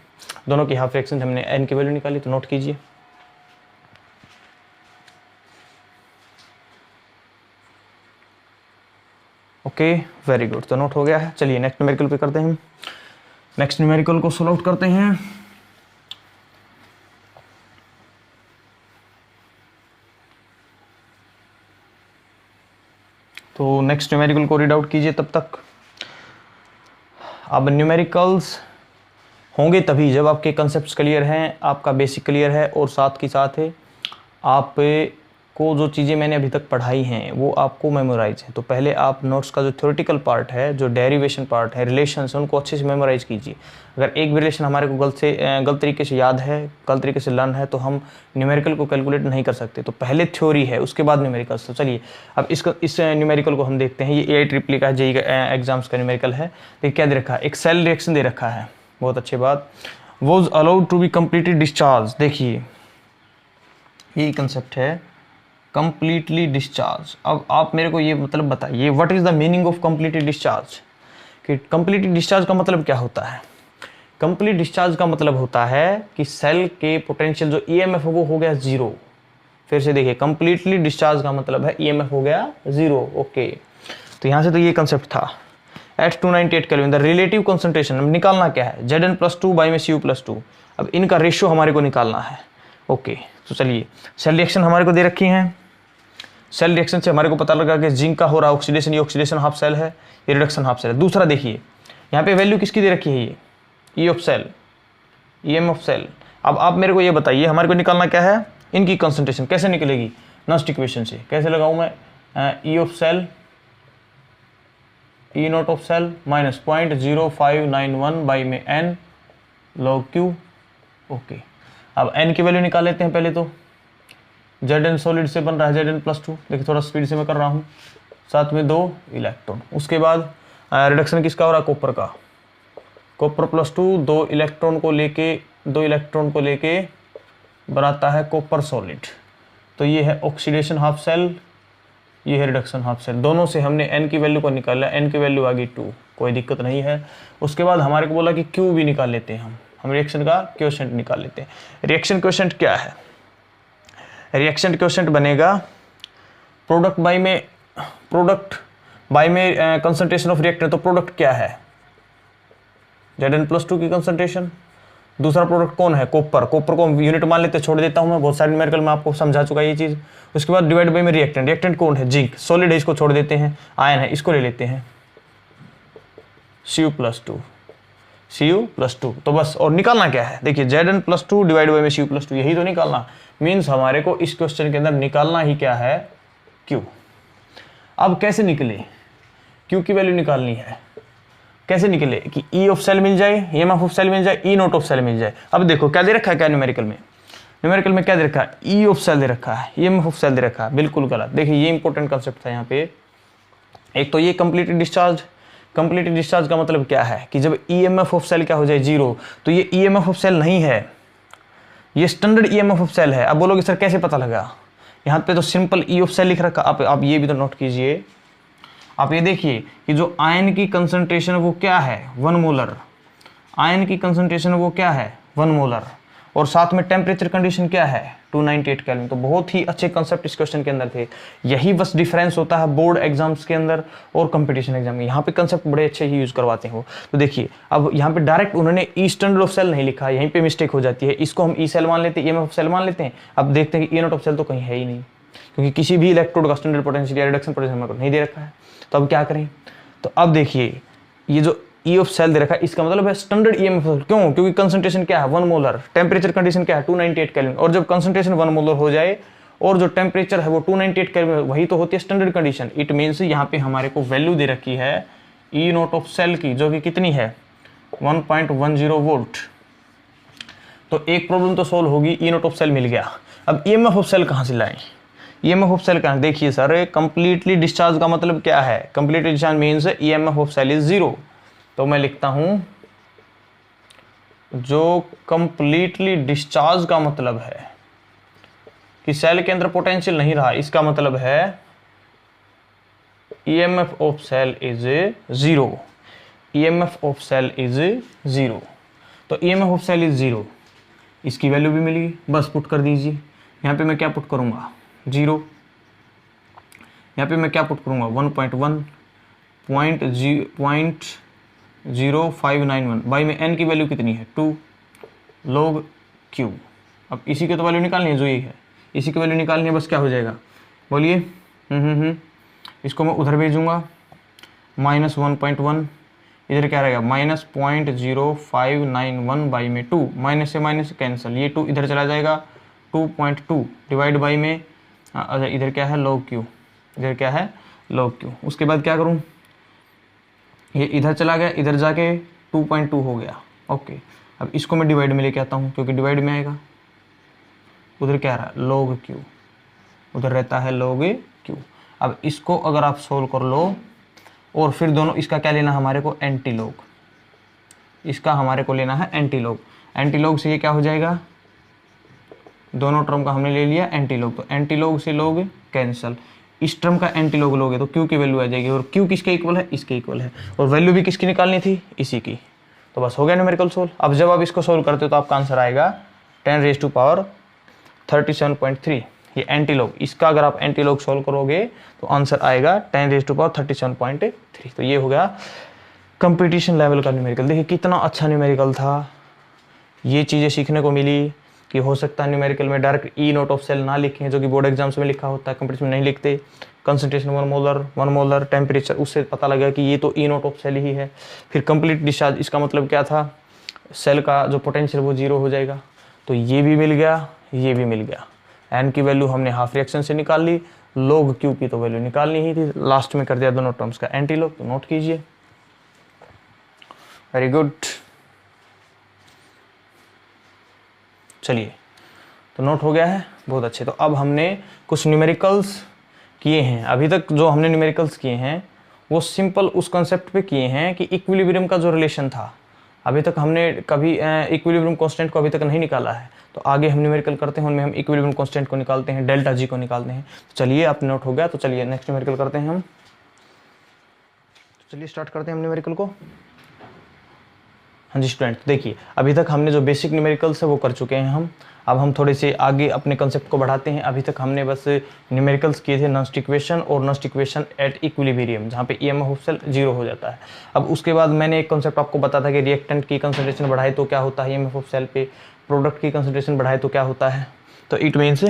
[SPEAKER 1] दोनों की हाफ फ्रैक्शन हमने एन की वैल्यू निकाली, तो नोट कीजिए। ओके, वेरी गुड, तो नोट हो गया है। चलिए नेक्स्ट न्यूमेरिकल पे करते हैं, नेक्स्ट न्यूमेरिकल को सोल्व आउट करते हैं। तो नेक्स्ट न्यूमेरिकल को रीड आउट कीजिए तब तक। अब न्यूमेरिकल्स होंगे तभी जब आपके कंसेप्ट्स क्लियर हैं, आपका बेसिक क्लियर है, और साथ ही साथ आप को जो चीज़ें मैंने अभी तक पढ़ाई हैं वो आपको मेमोराइज है। तो पहले आप नोट्स का जो थ्योरेटिकल पार्ट है, जो डेरिवेशन पार्ट है, रिलेशंस है, उनको अच्छे से मेमोराइज कीजिए। अगर एक भी रिलेशन हमारे को गलत तरीके से याद है, गलत तरीके से लर्न है, तो हम न्यूमेरिकल को कैलकुलेट नहीं कर सकते। तो पहले थ्योरी है, उसके बाद न्यूमेरिकल्स। तो चलिए अब इस न्यूमेरिकल को हम देखते हैं। ये AIEEE का JEE एग्जाम्स का न्यूमेरिकल है। देखिए क्या दे रखा है, एक सेल रिएक्शन दे रखा है, बहुत अच्छी बात। Was allowed to be completely discharge. देखिए यही कंसेप्ट है, कंप्लीटली डिस्चार्ज। अब आप मेरे को ये मतलब बताइए, what is the meaning of completely discharge, कि कंप्लीटली डिस्चार्ज का मतलब क्या होता है। कंप्लीट डिस्चार्ज का मतलब होता है कि सेल के पोटेंशियल जो ईएमएफ है वो हो गया जीरो। फिर से देखिए, कंप्लीटली डिस्चार्ज का मतलब है ईएमएफ हो गया जीरो। ओके, तो यहाँ से तो ये कंसेप्ट था। एट 298 केल्विन द रिलेटिव कंसंट्रेशन, अब निकालना क्या है, Zn+2 बाई में Cu+2। अब इनका रेशियो हमारे को निकालना है। ओके, तो चलिए, सेल रिएक्शन हमारे को दे रखी हैं। सेल रिएक्शन से हमारे को पता लगा कि जिंक का हो रहा ऑक्सीडेशन, ये ऑक्सीडेशन हाफ सेल है, ये रिडक्शन हाफ सेल है। दूसरा देखिए, यहाँ पे वैल्यू किसकी दे रखी है, ये E of cell, EM of cell. अब आप मेरे को ये बताइए, हमारे को निकालना क्या है, इनकी कंसंट्रेशन कैसे निकलेगी, नस्ट इक्वेशन से। कैसे लगाऊं मैं, E of cell E naught of cell minus 0.0591 by में एन लॉग क्यू। ओके, अब एन की वैल्यू निकाल लेते हैं पहले तो। Zn सॉलिड से बन रहा है Zn+2, देखिए थोड़ा स्पीड से मैं कर रहा हूँ, साथ में 2 इलेक्ट्रॉन। उसके बाद रिडक्शन किसका हो रहा है, कॉपर का, कॉपर +2 2 इलेक्ट्रॉन को लेके बनाता है कॉपर सॉलिड। तो ये है ऑक्सीडेशन हाफ सेल, ये है रिडक्शन हाफ सेल। दोनों से हमने एन की वैल्यू को निकाला, एन की वैल्यू आ गई 2, कोई दिक्कत नहीं है। उसके बाद हमारे को बोला कि क्यू भी निकाल लेते हैं हम रिएक्शन का क्वोशेंट निकाल लेते हैं। रिएक्शन क्वोशेंट क्या है, रिएक्शन क्वोशेंट बनेगा प्रोडक्ट बाई में कंसंट्रेशन ऑफ रिएक्टेंट। तो प्रोडक्ट क्या है, Zn+2 की कंसंट्रेशन। दूसरा प्रोडक्ट कौन है, कॉपर को हम यूनिट मान लेते, छोड़ देता हूं मैं, बहुत सारे न्यूमेरिकल में आपको समझा चुका ये चीज़। उसके बाद डिवाइड बाई में रिएक्टेंट कौन है, जिंक, सॉलिड है, इसको छोड़ देते हैं, आयन है, इसको ले लेते हैं, Cu+2। तो बस, और निकालना क्या है, देखिए Zn+2 डिवाइड बाई में Cu+2, यही तो निकालना। मीन्स हमारे को इस क्वेश्चन के अंदर निकालना ही क्या है, Q। अब कैसे निकले, Q की वैल्यू निकालनी है, कैसे निकले कि ई ऑफ सेल मिल जाए, ईएमएफ ऑफ सेल मिल जाए, ई नोट ऑफ सेल मिल जाए। अब देखो क्या दे रखा है, क्या न्यूमेरिकल में क्या दे रखा है, ई ऑफ सेल दे रखा है, ईएमएफ ऑफ सेल दे रखा है, बिल्कुल गलत। देखिए ये इंपॉर्टेंट कंसेप्ट था यहाँ पे। एक तो ये कंप्लीटेड डिस्चार्ज का मतलब क्या है कि जब ईएमएफ ऑफ सेल क्या हो जाए, जीरो, तो ये ईएमएफ ऑफ सेल नहीं है, ये स्टैंडर्ड ईएमएफ ऑफ सेल है। अब बोलोगे सर कैसे पता लगा, यहाँ पे तो सिंपल ई ऑफ सेल लिख रखा। आप ये भी तो नोट कीजिए, आप ये देखिए कि जो आयन की कंसंट्रेशन वो क्या है, 1 मोलर। आयन की कंसंट्रेशन वो क्या है, 1 मोलर, और साथ में टेम्परेचर कंडीशन क्या है, 298 केल्विन। तो बहुत ही अच्छे कंसेप्ट इस क्वेश्चन के अंदर थे। यही बस डिफरेंस होता है बोर्ड एग्जाम्स के अंदर और कंपटीशन एग्जाम में, यहाँ पे कंसेप्ट बड़े अच्छे ही यूज करवाते हो। तो देखिए, अब यहाँ पे डायरेक्ट उन्होंने ई स्टैंडर्ड ऑफ सेल नहीं लिखा, यहीं पे मिस्टेक हो जाती है। इसको हम ई सेल मान लेते हैं, ईएमएफ ऑफ सेल मान लेते हैं। अब देखते हैं कि ई नॉट ऑफ सेल तो कहीं है ही नहीं, क्योंकि किसी भी इलेक्ट्रोड का स्टैंडर्ड पोटेंशियल या रिडक्शन पोटेंशियल हमारे को नहीं दे रखा है। तो अब क्या करें, तो अब देखिए ये जो ई ऑफ सेल दे रखा है, इसका मतलब है स्टैंडर्ड ईएमएफ। क्यों, क्योंकि कंसंट्रेशन क्या है, 1 मोलर, टेम्परेचर कंडीशन क्या है, 298 केल्विन। और जब कंसंट्रेशन 1 मोलर हो जाए और जो टेम्परेचर है वो 298 केल्विन, वही तो होती है स्टैंडर्ड कंडीशन। इट मीन्स यहाँ पे हमारे को वैल्यू दे रखी है ई नोट ऑफ सेल की, जो कि कितनी है, 1.10 वोल्ट। तो एक प्रॉब्लम तो सोल्व होगी, ई नोट ऑफ सेल मिल गया। अब ईएमएफ ऑफ सेल कहाँ से लाएं, ईएमएफ ऑफ सेल कहाँ, देखिए सर कंप्लीटली डिस्चार्ज का मतलब क्या है, completely discharge means EMF of cell is zero. तो मैं लिखता हूं जो कंप्लीटली डिस्चार्ज का मतलब है कि सेल के अंदर पोटेंशियल नहीं रहा, इसका मतलब है EMF of cell is zero, EMF of cell is zero. तो EMF of cell is zero, इसकी वैल्यू भी मिली, बस पुट कर दीजिए। यहाँ पे मैं क्या पुट करूंगा, जीरो। यहाँ पे मैं क्या पुट करूंगा, 1.1.0591 बाई में एन की वैल्यू कितनी है, 2 log Q। अब इसी की तो वैल्यू निकालनी है, जो ये है इसी की वैल्यू निकालनी है, बस क्या हो जाएगा बोलिए, इसको मैं उधर भेजूंगा, -1.1, इधर क्या रहेगा, -0.0591 बाई में 2, माइनस से माइनस कैंसिल, ये 2 इधर चला जाएगा, 2.2 डिवाइड बाई में, अच्छा इधर क्या है log Q, इधर क्या है log Q। उसके बाद क्या करूं, ये इधर चला गया, इधर जाके 2.2 हो गया। ओके, अब इसको मैं डिवाइड में लेके आता हूँ, क्योंकि डिवाइड में आएगा, उधर क्या रहा log Q, उधर रहता है log Q। अब इसको अगर आप सोल्व कर लो, और फिर दोनों, इसका क्या लेना हमारे को, एंटी लॉग, इसका हमारे को लेना है एंटी लॉग। एंटी लॉग से ये क्या हो जाएगा, दोनों टर्म का हमने ले लिया एंटी लॉग, तो एंटी लॉग से लॉग कैंसल, इस टर्म का एंटी लॉग लोगे तो Q की वैल्यू आ जाएगी, और Q किसके इक्वल है, इसके इक्वल है, और वैल्यू भी किसकी निकालनी थी, इसी की। तो बस हो गया न्यूमेरिकल सोल्व। अब जब आप इसको सोल्व करते हो तो आपका आंसर आएगा 10⁻37.3। ये एंटीलॉग, इसका अगर आप एंटीलॉग सोल्व करोगे तो आंसर आएगा 10⁻37.3। तो ये हो गया कंपटीशन लेवल का न्यूमेरिकल। देखिए कितना अच्छा न्यूमेरिकल था। ये चीज़ें सीखने को मिली कि हो सकता है न्यूमेरिकल में direct E naught of cell ना लिखें, जो कि बोर्ड एग्जाम्स में लिखा होता है, कंपटीशन में नहीं लिखते। कंसंट्रेशन 1 मोलर टेम्परेचर, उससे पता लगा कि ये तो ई नोट ऑफ सेल ही है। फिर कंप्लीट डिस्चार्ज, इसका मतलब क्या था, सेल का जो पोटेंशियल वो 0 हो जाएगा। तो ये भी मिल गया, ये भी मिल गया। एन की वैल्यू हमने हाफ रिएक्शन से निकाल ली, लॉग क्यू की तो वैल्यू निकालनी ही थी, लास्ट में कर दिया दोनों टर्म्स का एंटीलॉग। तो नोट कीजिए, वेरी गुड। चलिए, तो नोट हो गया है, बहुत अच्छे। तो अब हमने कुछ न्यूमेरिकल्स किए हैं। अभी तक जो हमने न्यूमेरिकल्स किए हैं वो सिंपल उस कंसेप्ट पे किए हैं कि इक्विलिब्रियम का जो रिलेशन था, अभी तक हमने कभी इक्विलिब्रियम कांस्टेंट को अभी तक नहीं निकाला है। तो आगे हम न्यूमेरिकल करते हैं, उनमें हम इक्विलिब्रियम कांस्टेंट को निकालते हैं, डेल्टा जी को निकालते हैं। तो चलिए, आप नोट हो गया, तो चलिए नेक्स्ट न्यूमेरिकल करते हैं हम। चलिए स्टार्ट करते हैं हम न्यूमेरिकल को। हाँ जी स्टूडेंट, देखिए अभी तक हमने जो बेसिक न्यूमेरिकल्स है वो कर चुके हैं हम। अब हम थोड़े से आगे अपने कंसेप्ट को बढ़ाते हैं। अभी तक हमने बस न्यूमेरिकल्स किए थे नॉस्ट इक्वेशन और नॉस्ट इक्वेशन एट इक्विलिब्रियम, जहाँ पे ईएमएफ ऑफ सेल 0 हो जाता है। अब उसके बाद मैंने एक कंसेप्ट आपको बताया था कि रिएक्टेंट की कंसंट्रेशन बढ़ाए तो क्या होता है ईएमएफ ऑफ सेल पे, प्रोडक्ट की कंसंट्रेशन बढ़ाए तो क्या होता है। तो इट मीन्स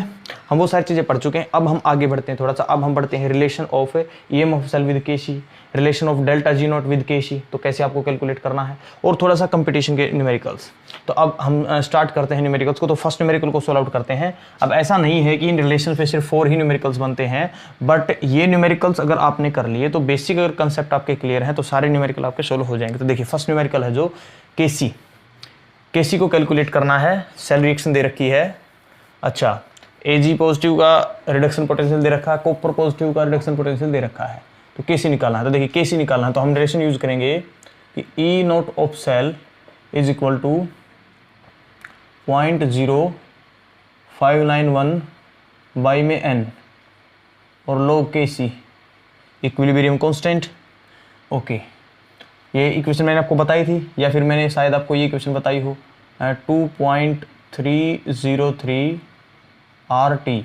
[SPEAKER 1] हम वो सारी चीज़ें पढ़ चुके हैं। अब हम आगे बढ़ते हैं थोड़ा सा। अब हम बढ़ते हैं relation of EMF of cell with KC, relation of delta G naught with KC, तो कैसे आपको कैलकुलेट करना है, और थोड़ा सा कंपटीशन के न्यूमेरिकल्स। तो अब हम स्टार्ट करते हैं न्यूमेरिकल्स को। तो फर्स्ट न्यूमेरिकल को सोल्व आउट करते हैं। अब ऐसा नहीं है कि इन रिलेशन पे सिर्फ 4 ही न्यूमेरिकल्स बनते हैं, बट ये न्यूमेरिकल्स अगर आपने कर लिए तो बेसिक अगर कंसेप्ट आपके क्लियर है तो सारे न्यूमेरिकल आपके सोल्व हो जाएंगे। तो देखिए फर्स्ट न्यूमेरिकल है जो केसी, केसी को कैलकुलेट करना है। सेल रिएक्शन दे रखी है, अच्छा Ag पॉजिटिव का रिडक्शन पोटेंशियल दे रखा है, कॉपर पॉजिटिव का रिडक्शन पोटेंशियल दे रखा है। तो केसी निकालना है। तो देखिए केसी निकालना है तो हम रिलेशन यूज करेंगे कि E naught of cell is equal to 0.0591 by में n और log KC equilibrium constant. Okay, ये इक्वेशन मैंने आपको बताई थी या फिर मैंने शायद आपको ये इक्वेशन बताई हो, 2.303 RT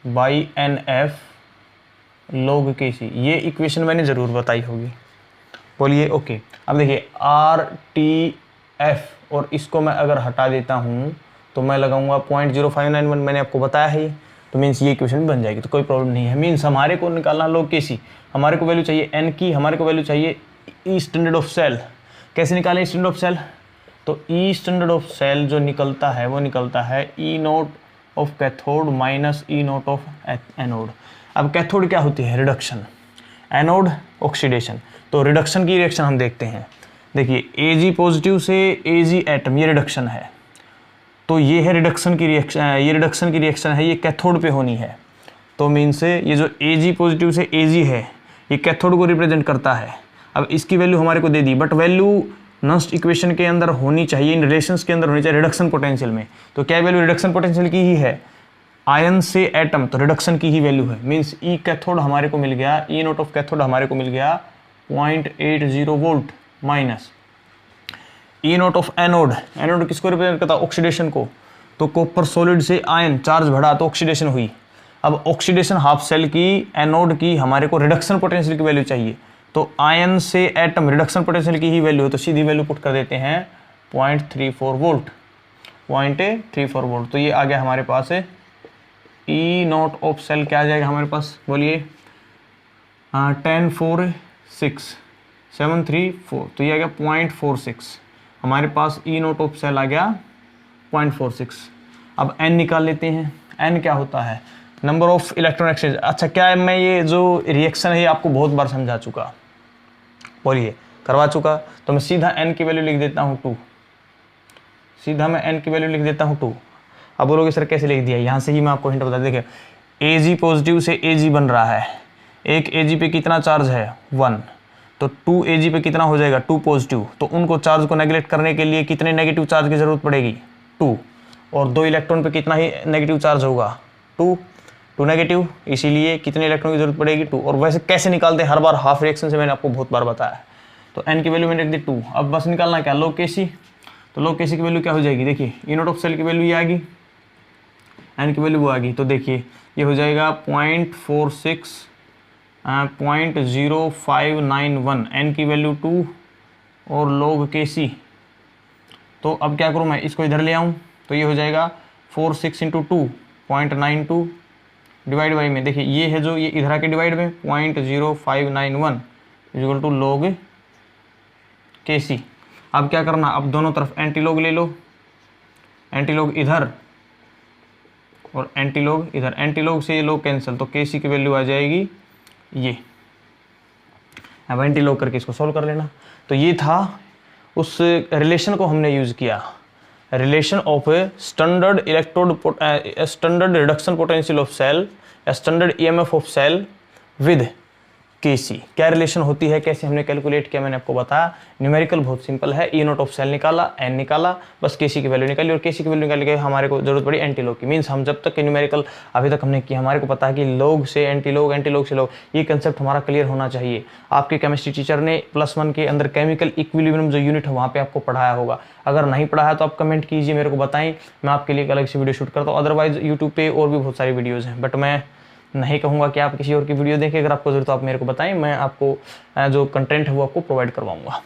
[SPEAKER 1] by NF log KC, ये इक्वेशन मैंने ज़रूर बताई होगी, बोलिए। ओके, अब देखिए RTF और इसको मैं अगर हटा देता हूँ तो मैं लगाऊंगा 0.0591, मैंने आपको बताया है, तो मीन्स ये इक्वेशन बन जाएगी, तो कोई प्रॉब्लम नहीं है। मीन्स हमारे को निकालना log KC, हमारे को वैल्यू चाहिए n की, हमारे को वैल्यू चाहिए ई स्टैंडर्ड ऑफ सेल। कैसे निकालें ई स्टैंडर्ड ऑफ सेल, तो ई स्टैंडर्ड ऑफ सेल जो निकलता है वो निकलता है E naught of cathode minus E naught of anode. अब कैथोड क्या होती है, रिडक्शन, एनोड ऑक्सीडेशन। तो रिडक्शन की रिएक्शन हम देखते हैं। देखिए Ag पॉजिटिव से Ag एटम, ये रिडक्शन है, तो ये है रिडक्शन की रिएक्शन, ये रिडक्शन की रिएक्शन है, ये कैथोड पे होनी है। तो मीन्स ये जो Ag पॉजिटिव से Ag है ये कैथोड को रिप्रेजेंट करता है। अब इसकी वैल्यू हमारे को दे दी, बट वैल्यू नॉस्ट इक्वेशन के अंदर होनी चाहिए, इन रिलेशंस के अंदर होनी चाहिए रिडक्शन पोटेंशियल में। तो क्या वैल्यू रिडक्शन पोटेंशियल की ही है, आयन से एटम, तो रिडक्शन की ही वैल्यू है। मीन्स ई कैथोड हमारे को मिल गया, ई नोट ऑफ कैथोड हमारे को मिल गया 0.80 volt minus E naught of anode, anode किसको रिप्रेजेंट करता है, ऑक्सीडेशन को। तो कॉपर सॉलिड से आयन चार्ज बढ़ा तो ऑक्सीडेशन हुई। अब ऑक्सीडेशन हाफ सेल की, एनोड की, हमारे को रिडक्शन पोटेंशियल की वैल्यू चाहिए। तो आयन से एटम, रिडक्शन पोटेंशियल की ही वैल्यू है, तो सीधी वैल्यू पुट कर देते हैं 0.34 वोल्ट, 0.34 वोल्ट। तो ये आ गया हमारे पास है ई नोट ऑफ सेल, क्या आ जाएगा हमारे पास, बोलिए 10.46734, तो ये आ गया 0.46। हमारे पास ई नोट ऑफ सेल आ गया 0.46। अब एन निकाल लेते हैं। एन क्या होता है, नंबर ऑफ इलेक्ट्रॉन एक्सचेंज। अच्छा, क्या है, मैं ये जो रिएक्शन है ये आपको बहुत बार समझा चुका, बोलिए करवा चुका। तो मैं सीधा एन की वैल्यू लिख देता हूँ 2, सीधा मैं एन की वैल्यू लिख देता हूँ 2। अब बोलोगे सर कैसे लिख दिया, यहाँ से ही मैं आपको हिंट बता, देखिए Ag पॉजिटिव से Ag बन रहा है, एक Ag पे कितना चार्ज है 1, तो 2 Ag पे कितना हो जाएगा 2 पॉजिटिव। तो उनको चार्ज को नेगलेक्ट करने के लिए कितने नेगेटिव चार्ज की जरूरत पड़ेगी 2, और 2 इलेक्ट्रॉन पे कितना ही नेगेटिव चार्ज होगा 2 नेगेटिव, इसीलिए कितने इलेक्ट्रॉन की जरूरत पड़ेगी 2। और वैसे कैसे निकालते हैं, हर बार हाफ रिएक्शन से मैंने आपको बहुत बार बताया है। तो n की वैल्यू मैंने रख दी 2। अब बस निकालना क्या, log Kc। तो log Kc की वैल्यू क्या हो जाएगी, देखिए ई नोट ऑफ सेल की वैल्यू ये आ गई, n की वैल्यू वो आ गई, तो देखिए ये हो जाएगा 0.0591, n की वैल्यू 2 और log Kc। तो अब क्या करूँ मैं, इसको इधर ले आऊँ, तो ये हो जाएगा 46 इंटू 2.92 डिवाइड बाई में, देखिए ये है जो ये इधर आके डिवाइड में 0.0591 इक्वल टू log Kc। अब क्या करना, अब दोनों तरफ एंटी लॉग ले लो, एंटी लॉग इधर और एंटी लॉग इधर, एंटी लॉग से ये लॉग कैंसिल, तो Kc की वैल्यू आ जाएगी ये। अब एंटी लॉग करके इसको सॉल्व कर लेना। तो ये था, उस रिलेशन को हमने यूज किया, relation of standard standard reduction potential of cell, standard EMF of cell with Kc। क्या रिलेशन होती है, कैसे हमने कैलकुलेट किया, मैंने आपको बताया। न्यूमेरिकल बहुत सिंपल है, ई नोट ऑफ सेल निकाला, n निकाला, बस Kc की वैल्यू निकाली, और Kc की वैल्यू निकाल के हमारे को जरूरत पड़ी एंटी लॉग की। मीन्स हम जब तक न्यूमेरिकल अभी तक हमने किया, हमारे को पता है कि लॉग से एंटी लॉग, एंटी लॉग से लॉग, ये कंसेप्ट हमारा क्लियर होना चाहिए। आपके केमिस्ट्री टीचर ने +1 के अंदर केमिकल इक्विलिब्रियम जो यूनिट है वहाँ पे आपको पढ़ाया होगा। अगर नहीं पढ़ा है तो आप कमेंट कीजिए, मेरे को बताएं, मैं आपके लिए एक अलग से वीडियो शूट करता हूँ। अदरवाइज यूट्यूब पे और भी बहुत सारी वीडियोज़ हैं, बट मैं नहीं कहूँगा कि आप किसी और की वीडियो देखें। अगर आपको जरूरत तो आप मेरे को बताएं, मैं आपको जो कंटेंट है वो आपको प्रोवाइड करवाऊंगा,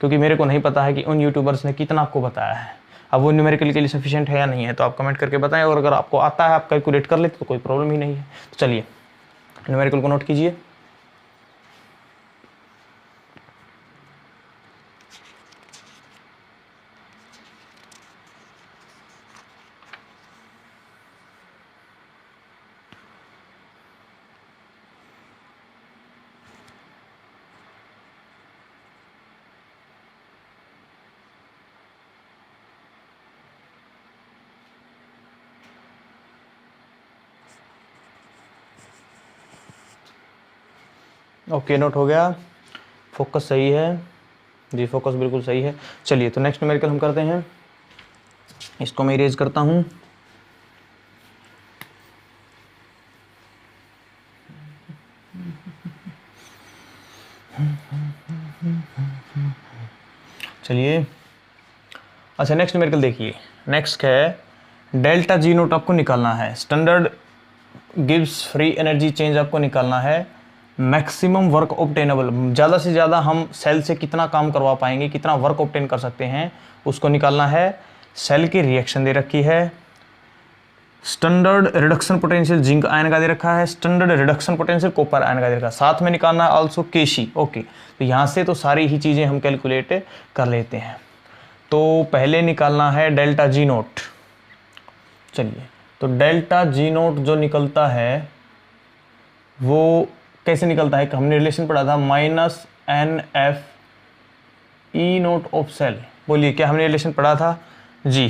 [SPEAKER 1] क्योंकि मेरे को नहीं पता है कि उन यूट्यूबर्स ने कितना आपको बताया है, अब वो न्यूमेरिकल के लिए सफिशिएंट है या नहीं है। तो आप कमेंट करके बताएं, और अगर आपको आता है, आप कैलकुलेट कर लेते तो कोई प्रॉब्लम ही नहीं है। तो चलिए न्यूमेरिकल को नोट कीजिए। ओके, नोट हो गया, फोकस सही है जी, फोकस बिल्कुल सही है। चलिए तो नेक्स्ट न्यूमेरिकल हम करते हैं, इसको मैं इरेज करता हूँ। चलिए अच्छा, नेक्स्ट न्यूमेरिकल देखिए, नेक्स्ट है डेल्टा जी नोट आपको निकालना है, standard gives free energy change आपको निकालना है, मैक्सिमम वर्क ऑब्टेनेबल, ज़्यादा से ज़्यादा हम सेल से कितना काम करवा पाएंगे, कितना वर्क ऑब्टेन कर सकते हैं, उसको निकालना है। सेल की रिएक्शन दे रखी है, standard reduction potential zinc ion का दे रखा है, standard reduction potential copper ion का दे रखा है, साथ में निकालना है आल्सो Kc। ओके, तो यहाँ से तो सारी ही चीज़ें हम कैलकुलेट कर लेते हैं। तो पहले निकालना है डेल्टा जी नोट। चलिए, तो डेल्टा जी नोट जो निकलता है वो कैसे निकलता है, हमने रिलेशन पढ़ा था -NF E naught of cell. बोलिए, क्या हमने रिलेशन पढ़ा था जी,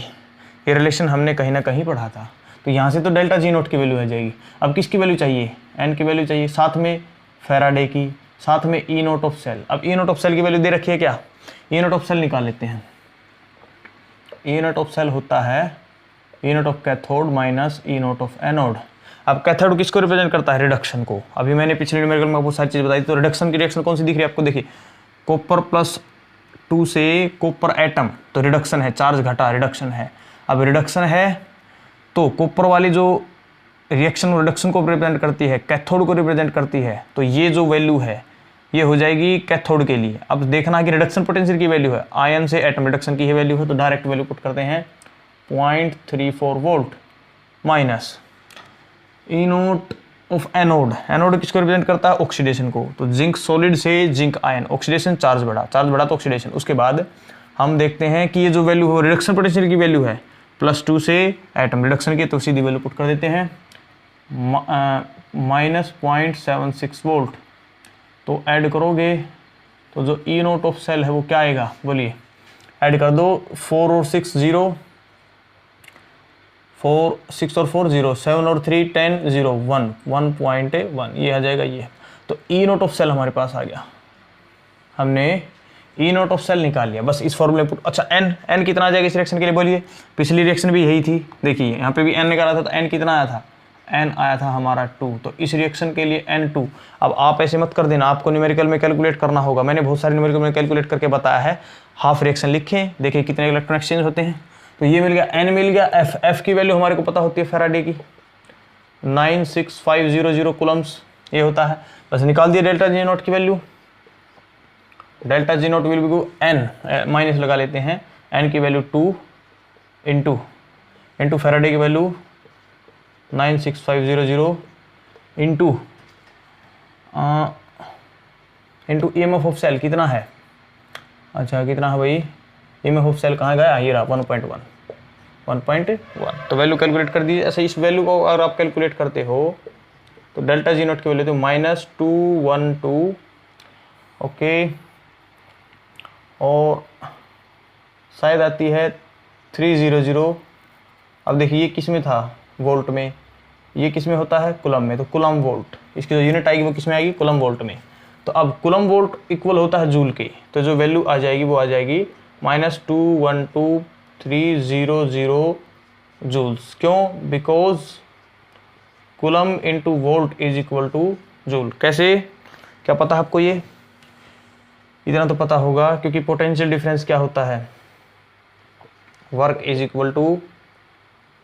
[SPEAKER 1] ये रिलेशन हमने कहीं ना कहीं पढ़ा था। तो यहाँ से तो डेल्टा जी नोट की वैल्यू आ जाएगी। अब किसकी वैल्यू चाहिए, n की वैल्यू चाहिए, साथ में फैराडे की, साथ में ई नोट ऑफ सेल। अब ई नोट ऑफ सेल की वैल्यू दे रखी है, क्या ई नोट ऑफ सेल निकाल लेते हैं। ई नोट ऑफ सेल होता है E naught of cathode minus E naught of anode. अब कैथोड किसको रिप्रेजेंट करता है, रिडक्शन को। अभी मैंने पिछले न्यूमेरिकल में बहुत सारी चीज़ बताई, तो रिडक्शन की रिएक्शन कौन सी दिख रही है आपको, देखिए कॉपर +2 से कॉपर एटम, तो रिडक्शन है, चार्ज घटा, रिडक्शन है। अब रिडक्शन है तो कॉपर वाली जो रिएक्शन रिडक्शन को रिप्रेजेंट करती है, कैथोड को रिप्रेजेंट करती है, तो ये जो वैल्यू है ये हो जाएगी कैथोड के लिए। अब देखना कि रिडक्शन पोटेंशियल की वैल्यू है, आयन से एटम रिडक्शन की ही वैल्यू है, तो डायरेक्ट वैल्यू पुट करते हैं 0.34 volt minus E naught of anode. Anode किसको रिप्रेजेंट करता है, ऑक्सीडेशन को। तो जिंक सॉलिड से जिंक आयन, ऑक्सीडेशन, चार्ज बढ़ा, चार्ज बढ़ा तो ऑक्सीडेशन। उसके बाद हम देखते हैं कि ये जो वैल्यू हो रिडक्शन पोटेंशियल की वैल्यू है +2 से एटम रिडक्शन की, तो सीधी वैल्यू पुट कर देते हैं -0.76 वोल्ट। तो ऐड करोगे तो जो ई नोट ऑफ सेल है वो क्या आएगा, बोलिए, ऐड कर दो 4 और 6 0, 4 6 और 4 0, 7 और 3 10 0 1 1.1, ये आ जाएगा ये। तो ई नोट ऑफ सेल हमारे पास आ गया, हमने ई नोट ऑफ सेल निकाल लिया। बस इस फॉर्मूले पुट, अच्छा n कितना आ जाएगा इस रिएक्शन के लिए, बोलिए। पिछली रिएक्शन भी यही थी, देखिए यहाँ पे भी n निकाला था, तो n कितना आया था, n आया था हमारा 2, तो इस रिएक्शन के लिए n2। अब आप ऐसे मत कर देना, आपको न्यूमेरिकल में कैलकुलेट करना होगा। मैंने बहुत सारे न्यूमेरिकल में कैलकुलेट करके बताया है। हाफ रिएक्शन लिखें, देखिए कितने इलेक्ट्रॉन एक्सचेंज होते हैं। तो ये मिल गया, n मिल गया, f की वैल्यू हमारे को पता होती है फैराडे की 96500 कूलम्स ये होता है। बस निकाल दिया डेल्टा जी नॉट की value. Delta G naught will be n, minus लगा लेते हैं, n की वैल्यू 2 इंटू फैराडे की value 96500 into EMF of cell कितना है। अच्छा कितना है भाई, EMF ऑफ सेल कहाँ गया, ये रहा 1.1। तो वैल्यू कैलकुलेट कर दीजिए। ऐसे इस वैल्यू को अगर आप कैलकुलेट करते हो तो डेल्टा जी नॉट की वैल्यू तो -212, ओके, और शायद आती है 300। अब देखिए ये किस में था, वोल्ट में, ये किस में होता है, कूलम में, तो कूलम वोल्ट, इसकी जो यूनिट आएगी वो किस में आएगी, कूलम वोल्ट में। तो अब कूलम वोल्ट इक्वल होता है जूल के, तो जो वैल्यू आ जाएगी वो आ जाएगी -212300 जूल्स। क्यों, because coulomb into volt is equal to joule. कैसे, क्या पता है आपको, ये इतना तो पता होगा, क्योंकि पोटेंशियल डिफरेंस क्या होता है, work is equal to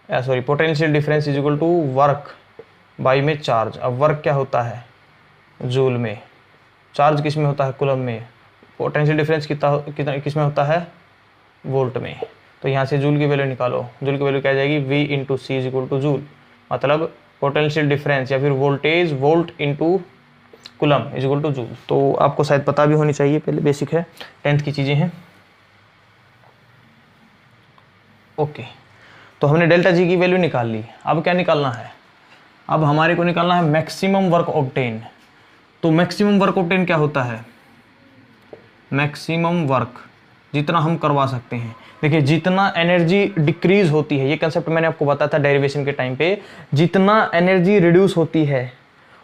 [SPEAKER 1] potential difference is equal to work by में चार्ज। अब वर्क क्या होता है, जूल में, चार्ज किस में होता है, कूलम में, पोटेंशियल डिफरेंस कितना किस में होता है, वोल्ट में। तो यहाँ से जूल की वैल्यू निकालो, जूल की वैल्यू क्या आ जाएगी, V into C is equal to joule, मतलब पोटेंशियल डिफरेंस या फिर voltage volt into coulomb is equal to joule. तो आपको शायद पता भी होनी चाहिए, पहले बेसिक है, 10th की चीज़ें हैं। ओके, तो हमने डेल्टा जी की वैल्यू निकाल ली। अब क्या निकालना है, अब हमारे को निकालना है मैक्सिमम वर्क ऑब्टेन। तो मैक्सिमम वर्क ऑब्टेन क्या होता है, मैक्सिमम वर्क जितना हम करवा सकते हैं। देखिए जितना एनर्जी डिक्रीज होती है, ये कंसेप्ट मैंने आपको बताया था डेरिवेशन के टाइम पे, जितना एनर्जी रिड्यूस होती है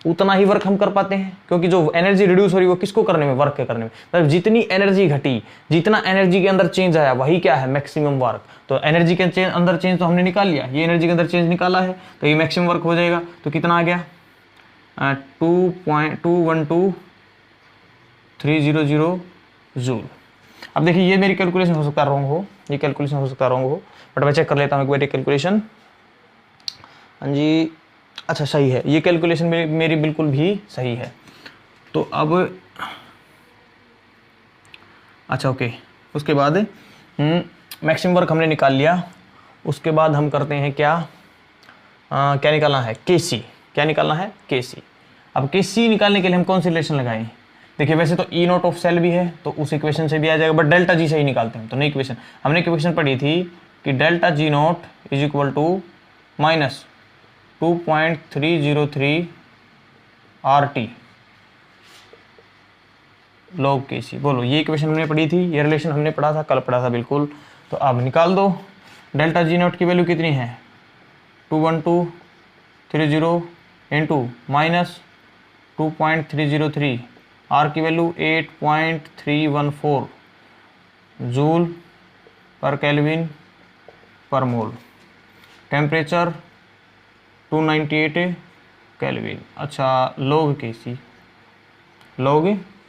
[SPEAKER 1] उतना ही वर्क हम कर पाते हैं, क्योंकि जो एनर्जी रिड्यूस हो रही है वो किसको करने में, वर्क के करने में। मतलब जितनी एनर्जी घटी, जितना एनर्जी के अंदर चेंज आया, वही क्या है, मैक्सिमम वर्क। तो एनर्जी के अंदर चेंज तो हमने निकाल लिया, ये एनर्जी के अंदर चेंज निकाला है, तो ये मैक्सिमम वर्क हो जाएगा। तो कितना आ गया, 2.212300 जूल। अब देखिए ये मेरी कैलकुलेशन हो सकता है रॉन्ग हो, ये कैलकुलेशन हो सकता है रॉन्ग हो, बट मैं चेक कर लेता हूँ एक बार कैलकुलेशन। हाँ जी, अच्छा सही है, ये कैलकुलेशन मेरी बिल्कुल भी सही है। तो अब अच्छा ओके, उसके बाद मैक्सिमम वर्क हमने निकाल लिया। उसके बाद हम करते हैं क्या, क्या निकालना है, KC। क्या निकालना है, KC। अब KC निकालने के लिए हम कौन सी रिलेशन लगाएं, देखिए वैसे तो E नॉट ऑफ सेल भी है, तो उस इक्वेशन से भी आ जाएगा, बट डेल्टा जी से ही निकालते हैं। तो नई इक्वेशन, हमने इक्वेशन पढ़ी थी कि delta G naught is equal to -2.303 RT log KC। बोलो, ये इक्वेशन हमने पढ़ी थी, ये रिलेशन हमने पढ़ा था, कल पढ़ा था बिल्कुल। तो अब निकाल दो, डेल्टा जी नॉट की वैल्यू कितनी है, 21230 इंटू -2.303, R की वैल्यू 8.314 जूल पर केल्विन पर मोल, टेम्परेचर 298 केल्विन। अच्छा log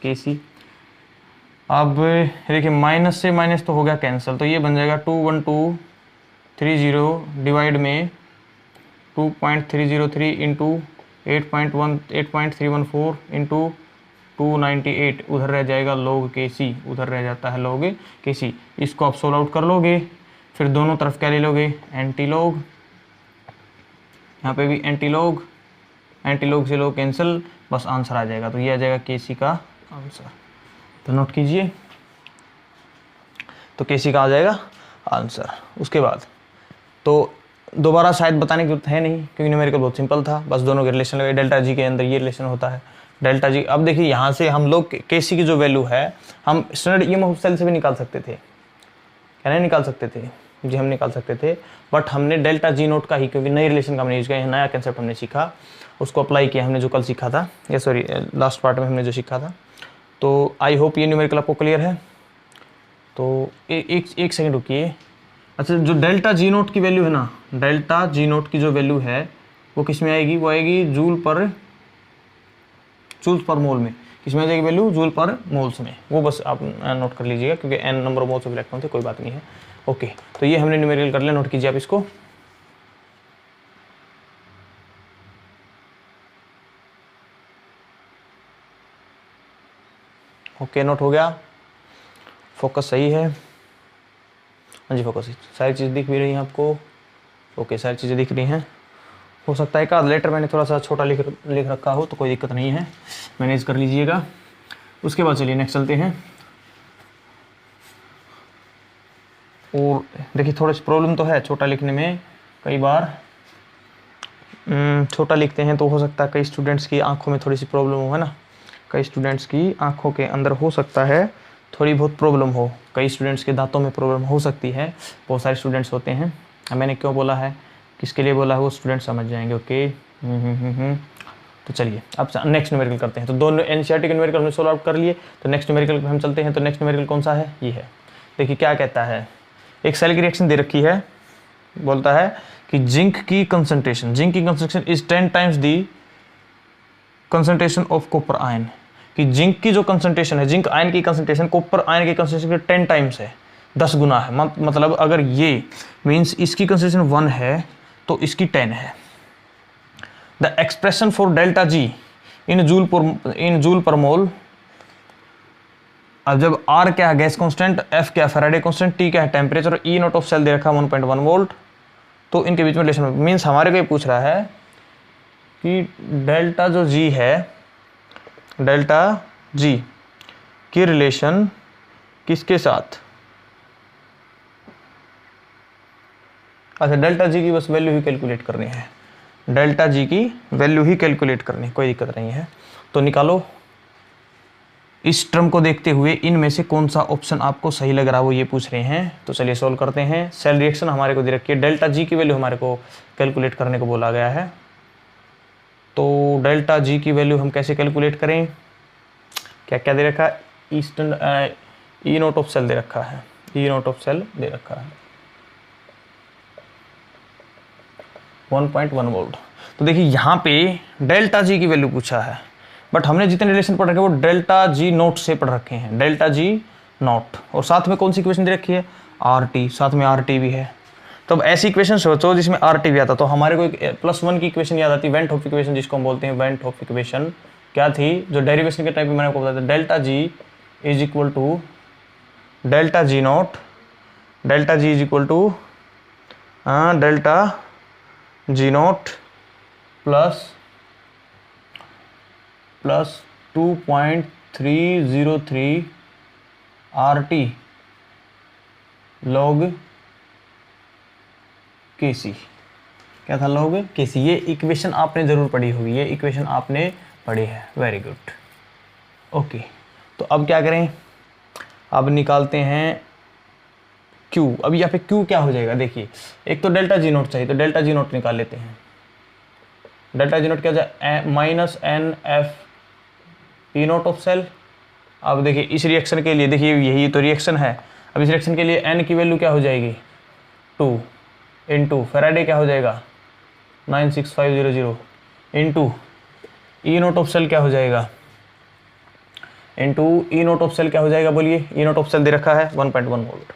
[SPEAKER 1] KC। अब देखिए माइनस से माइनस तो हो गया कैंसिल, तो ये बन जाएगा 21230 डिवाइड में 2.303 इंटू 8.314 इंटू 298, उधर रह जाएगा log KC, उधर रह जाता है log KC। इसको आप सोल्व आउट कर लोगे, फिर दोनों तरफ क्या ले लोगे, एंटी लॉग, यहाँ पे भी एंटी लॉग से log कैंसिल, बस आंसर आ जाएगा। तो ये आ जाएगा KC का आंसर। तो नोट कीजिए, तो KC का आ जाएगा आंसर। उसके बाद तो दोबारा शायद बताने की जरूरत है नहीं, क्योंकि न्यूमेरिकल बहुत सिंपल था, बस दोनों के रिलेशन लगे। डेल्टा जी के अंदर ये रिलेशन होता है, डेल्टा जी। अब देखिए यहाँ से हम लोग KC की जो वैल्यू है हम स्टैंडर्ड EMF ऑफ सेल से भी निकाल सकते थे, क्या नहीं निकाल सकते थे जी, हम निकाल सकते थे, बट हमने डेल्टा जी नोट का ही, क्योंकि नई रिलेशन का हमने यूज किया, नया कंसेप्ट हमने सीखा, उसको अप्लाई किया हमने, जो कल सीखा था, या सॉरी लास्ट पार्ट में हमने जो सीखा था। तो आई होप ये न्यूमेरिकल आपको क्लियर है। तो एक सेकंड रुकिए। अच्छा, जो डेल्टा जी नोट की वैल्यू है ना, डेल्टा जी नोट की जो वैल्यू है वो किस में आएगी, वो आएगी जूल्स पर मोल में। किस में आ जाएगी वैल्यू, जूल पर मोल्स में। वो बस आप नोट कर लीजिएगा क्योंकि n number of moles of electron थे, कोई बात नहीं है। ओके, तो ये हमने न्यूमेरिकल कर लिया, नोट कीजिए आप इसको। ओके, नोट हो गया, फोकस सही है, हाँ जी फोकस, सारी चीज़ दिख भी रही हैं आपको। ओके, सारी चीज़ें दिख रही हैं। हो सकता है एक आध लेटर मैंने थोड़ा सा छोटा लिख रखा हो, तो कोई दिक्कत नहीं है, मैनेज कर लीजिएगा। उसके बाद चलिए नेक्स्ट चलते हैं। और देखिए थोड़ा सी प्रॉब्लम तो है छोटा लिखने में, कई बार छोटा लिखते हैं तो हो सकता है कई स्टूडेंट्स की आंखों में थोड़ी सी प्रॉब्लम हो, है ना। कई स्टूडेंट्स की आंखों के अंदर हो सकता है थोड़ी बहुत प्रॉब्लम हो, कई स्टूडेंट्स के दांतों में प्रॉब्लम हो सकती है, बहुत सारे स्टूडेंट्स होते हैं। मैंने क्यों बोला है, किसके लिए बोला है, वो स्टूडेंट समझ जाएंगे। ओके, तो चलिए अब नेक्स्ट न्यूमेरिकल करते हैं। तो दोनों एनसीईआरटी के न्यूमेरिकल हमने सोल्व आउट कर लिए, तो नेक्स्ट न्यूमेरिकल पे हम चलते हैं। तो नेक्स्ट न्यूमेरिकल कौन सा है, ये है। देखिए क्या कहता है, एक सेल की रिएक्शन दे रखी है, बोलता है कि जिंक की concentration is 10 times the concentration of copper ion, कि जिंक की जो कंसंट्रेशन है, जिंक आयन की कंसंट्रेशन कॉपर आयन की कंसंट्रेशन के 10 टाइम्स है, 10 गुना है। मतलब अगर ये मीन्स इसकी कंसंट्रेशन 1 है तो इसकी 10 है। The expression for delta G in joule per mole. अब जब R क्या है गैस कांस्टेंट, F क्या है फैराडे कांस्टेंट, T क्या है टेम्परेचर और E नॉट ऑफ सेल दे रखा है 1.1 वोल्ट, तो इनके बीच में रिलेशन मीन्स हमारे को ये पूछ रहा है कि डेल्टा जो G है, डेल्टा G की रिलेशन किसके साथ। अच्छा, डेल्टा G की बस वैल्यू ही कैलकुलेट करनी है, डेल्टा G की वैल्यू ही कैलकुलेट करनी, कोई दिक्कत नहीं है। तो निकालो, इस टर्म को देखते हुए इनमें से कौन सा ऑप्शन आपको सही लग रहा है, वो ये पूछ रहे हैं। तो चलिए सॉल्व करते हैं। सेल रिएक्शन हमारे को दे रखी है, डेल्टा G की वैल्यू हमारे को कैलकुलेट करने को बोला गया है। तो डेल्टा G की वैल्यू हम कैसे कैलकुलेट करें, क्या क्या दे रखा है, ईस्टर्न E नॉट ऑफ सेल दे रखा है, E नॉट ऑफ सेल दे रखा है 1.1 वोल्ट। तो देखिए यहाँ पे डेल्टा G की वैल्यू पूछा है, बट हमने जितने रिलेशन पढ़ रखे वो डेल्टा G नोट से पढ़ रखे हैं, डेल्टा G नोट, और साथ में कौन सी इक्वेशन दे रखी है, RT, साथ में RT भी है। तो अब ऐसी इक्वेशन सोचो जिसमें RT भी आता, तो हमारे को एक +1 की इक्वेशन याद आती है, वेंट हॉफ इक्वेशन जिसको हम बोलते हैं। वेंट हॉफ इक्वेशन क्या थी, जो डेरिवेशन के टाइप में मैंने आपको बताया था, delta G is equal to delta G naught, delta G is equal to delta G naught plus 2.303 RT log KC। क्या था, log KC। ये इक्वेशन आपने जरूर पढ़ी होगी, ये इक्वेशन आपने पढ़ी है, वेरी गुड। ओके, तो अब क्या करें, अब निकालते हैं Q। अब यहाँ पे Q क्या हो जाएगा, देखिए एक तो डेल्टा G नोट चाहिए, तो डेल्टा G नोट निकाल लेते हैं। डेल्टा G नोट क्या जाए, -NF E naught of cell. अब देखिए इस रिएक्शन के लिए, देखिए यही तो रिएक्शन है, अब इस रिएक्शन के लिए N की वैल्यू क्या हो जाएगी, 2 इंटू फैराडे क्या हो जाएगा 96500 into E naught of cell क्या हो जाएगा, into E naught of cell क्या हो जाएगा, बोलिए। E नोट ऑफ सेल दे रखा है 1.1 वोल्ट,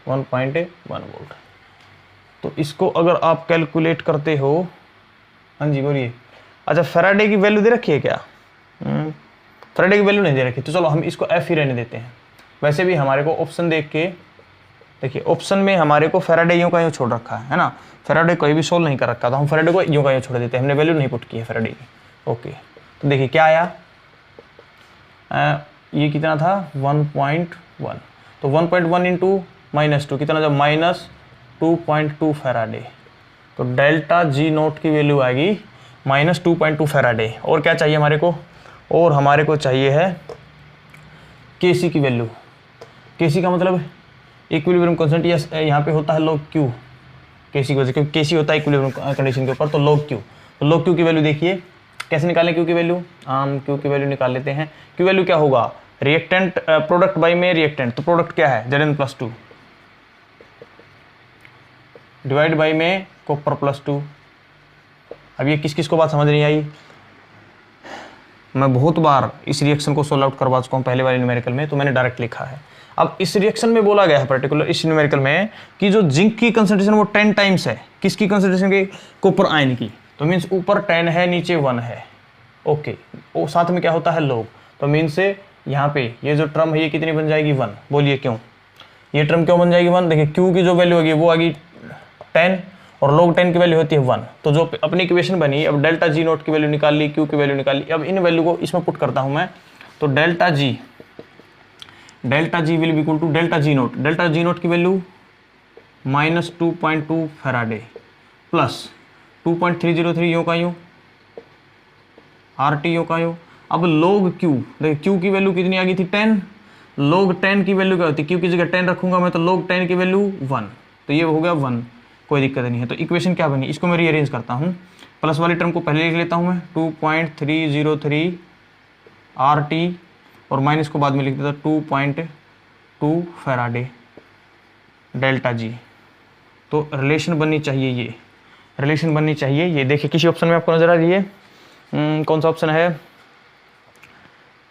[SPEAKER 1] 1.1 वोल्ट। तो इसको अगर आप कैलकुलेट करते हो, हाँ जी बोलिए। अच्छा, फैराडे की वैल्यू दे रखी है क्या, फैराडे की वैल्यू नहीं दे रखी, तो चलो हम इसको F ही रहने देते हैं। वैसे भी हमारे को ऑप्शन देख के, देखिए ऑप्शन में हमारे को फैराडे यूं का यूं छोड़ रखा है ना, फैराडे कोई भी सोल्व नहीं कर रखा, तो हम फैराडे को यूं का यूं छोड़ देते हैं, हमने वैल्यू नहीं पुट की है फैराडे की। ओके, तो देखिए क्या आया, ये कितना था 1.1, तो 1.1 इंटू -2 कितना, जब -2.2 फैराडे, तो डेल्टा G नोट की वैल्यू आएगी -2.2 फैराडे। और क्या चाहिए हमारे को, और हमारे को चाहिए है Kc की वैल्यू। Kc का मतलब इक्विलिब्रियम कांस्टेंट, या यहाँ पे होता है log Q Kc की वजह, क्योंकि Kc होता है इक्विलिब्रियम कंडीशन के ऊपर, तो log Q। तो log Q की वैल्यू देखिए कैसे निकालें, Q की वैल्यू, हम Q की वैल्यू निकाल लेते हैं। Q वैल्यू क्या होगा, रिएक्टेंट प्रोडक्ट बाई में रिएक्टेंट, तो प्रोडक्ट क्या है Zn+2 डिवाइड बाई में कॉपर +2, अब ये किस किस को बात समझ नहीं आई, मैं बहुत बार इस रिएक्शन को सोल्व आउट करवा चुका हूँ पहले वाले न्यूमेरिकल में, तो मैंने डायरेक्ट लिखा है। अब इस रिएक्शन में बोला गया है पर्टिकुलर इस न्यूमेरिकल में कि जो जिंक की कंसंट्रेशन वो 10 टाइम्स है, किसकी कंसंट्रेशन की, कॉपर आयन की। तो मीन्स ऊपर 10 है नीचे 1 है, ओके। और साथ में क्या होता है log, तो मीन्स यहाँ पे ये जो टर्म है ये कितनी बन जाएगी 1। बोलिए क्यों, ये टर्म क्यों बन जाएगी 1? देखिए क्यू की जो वैल्यू होगी वो आएगी 10 और log 10 की वैल्यू होती है 1। तो जो अपनी इक्वेशन बनी, अब डेल्टा जी नोट की वैल्यू निकाल ली, क्यू की वैल्यू निकाल ली। अब इन वैल्यू को इसमें पुट करता हूं मैं, तो delta G will be equal to delta G naught की वैल्यू -2.2 फैराडे प्लस 2.303 यो का यूं RT यो का यूं। अब log Q, देखिए Q की वैल्यू कितनी आ गई थी 10, log 10 की वैल्यू क्या होती है, Q की जगह 10 रखूंगा मैं तो log 10 की वैल्यू 1, तो ये हो गया 1, कोई दिक्कत नहीं है। तो इक्वेशन क्या बनी, इसको मैं रीअरेंज करता हूँ, प्लस वाली टर्म को पहले लिख लेता हूँ मैं 2.303 RT और माइनस को बाद में लिख देता 2.2 फैराडे डेल्टा जी। तो रिलेशन बननी चाहिए, ये रिलेशन बननी चाहिए। ये देखिए किसी ऑप्शन में आपको नजर आ रही है, कौन सा ऑप्शन है,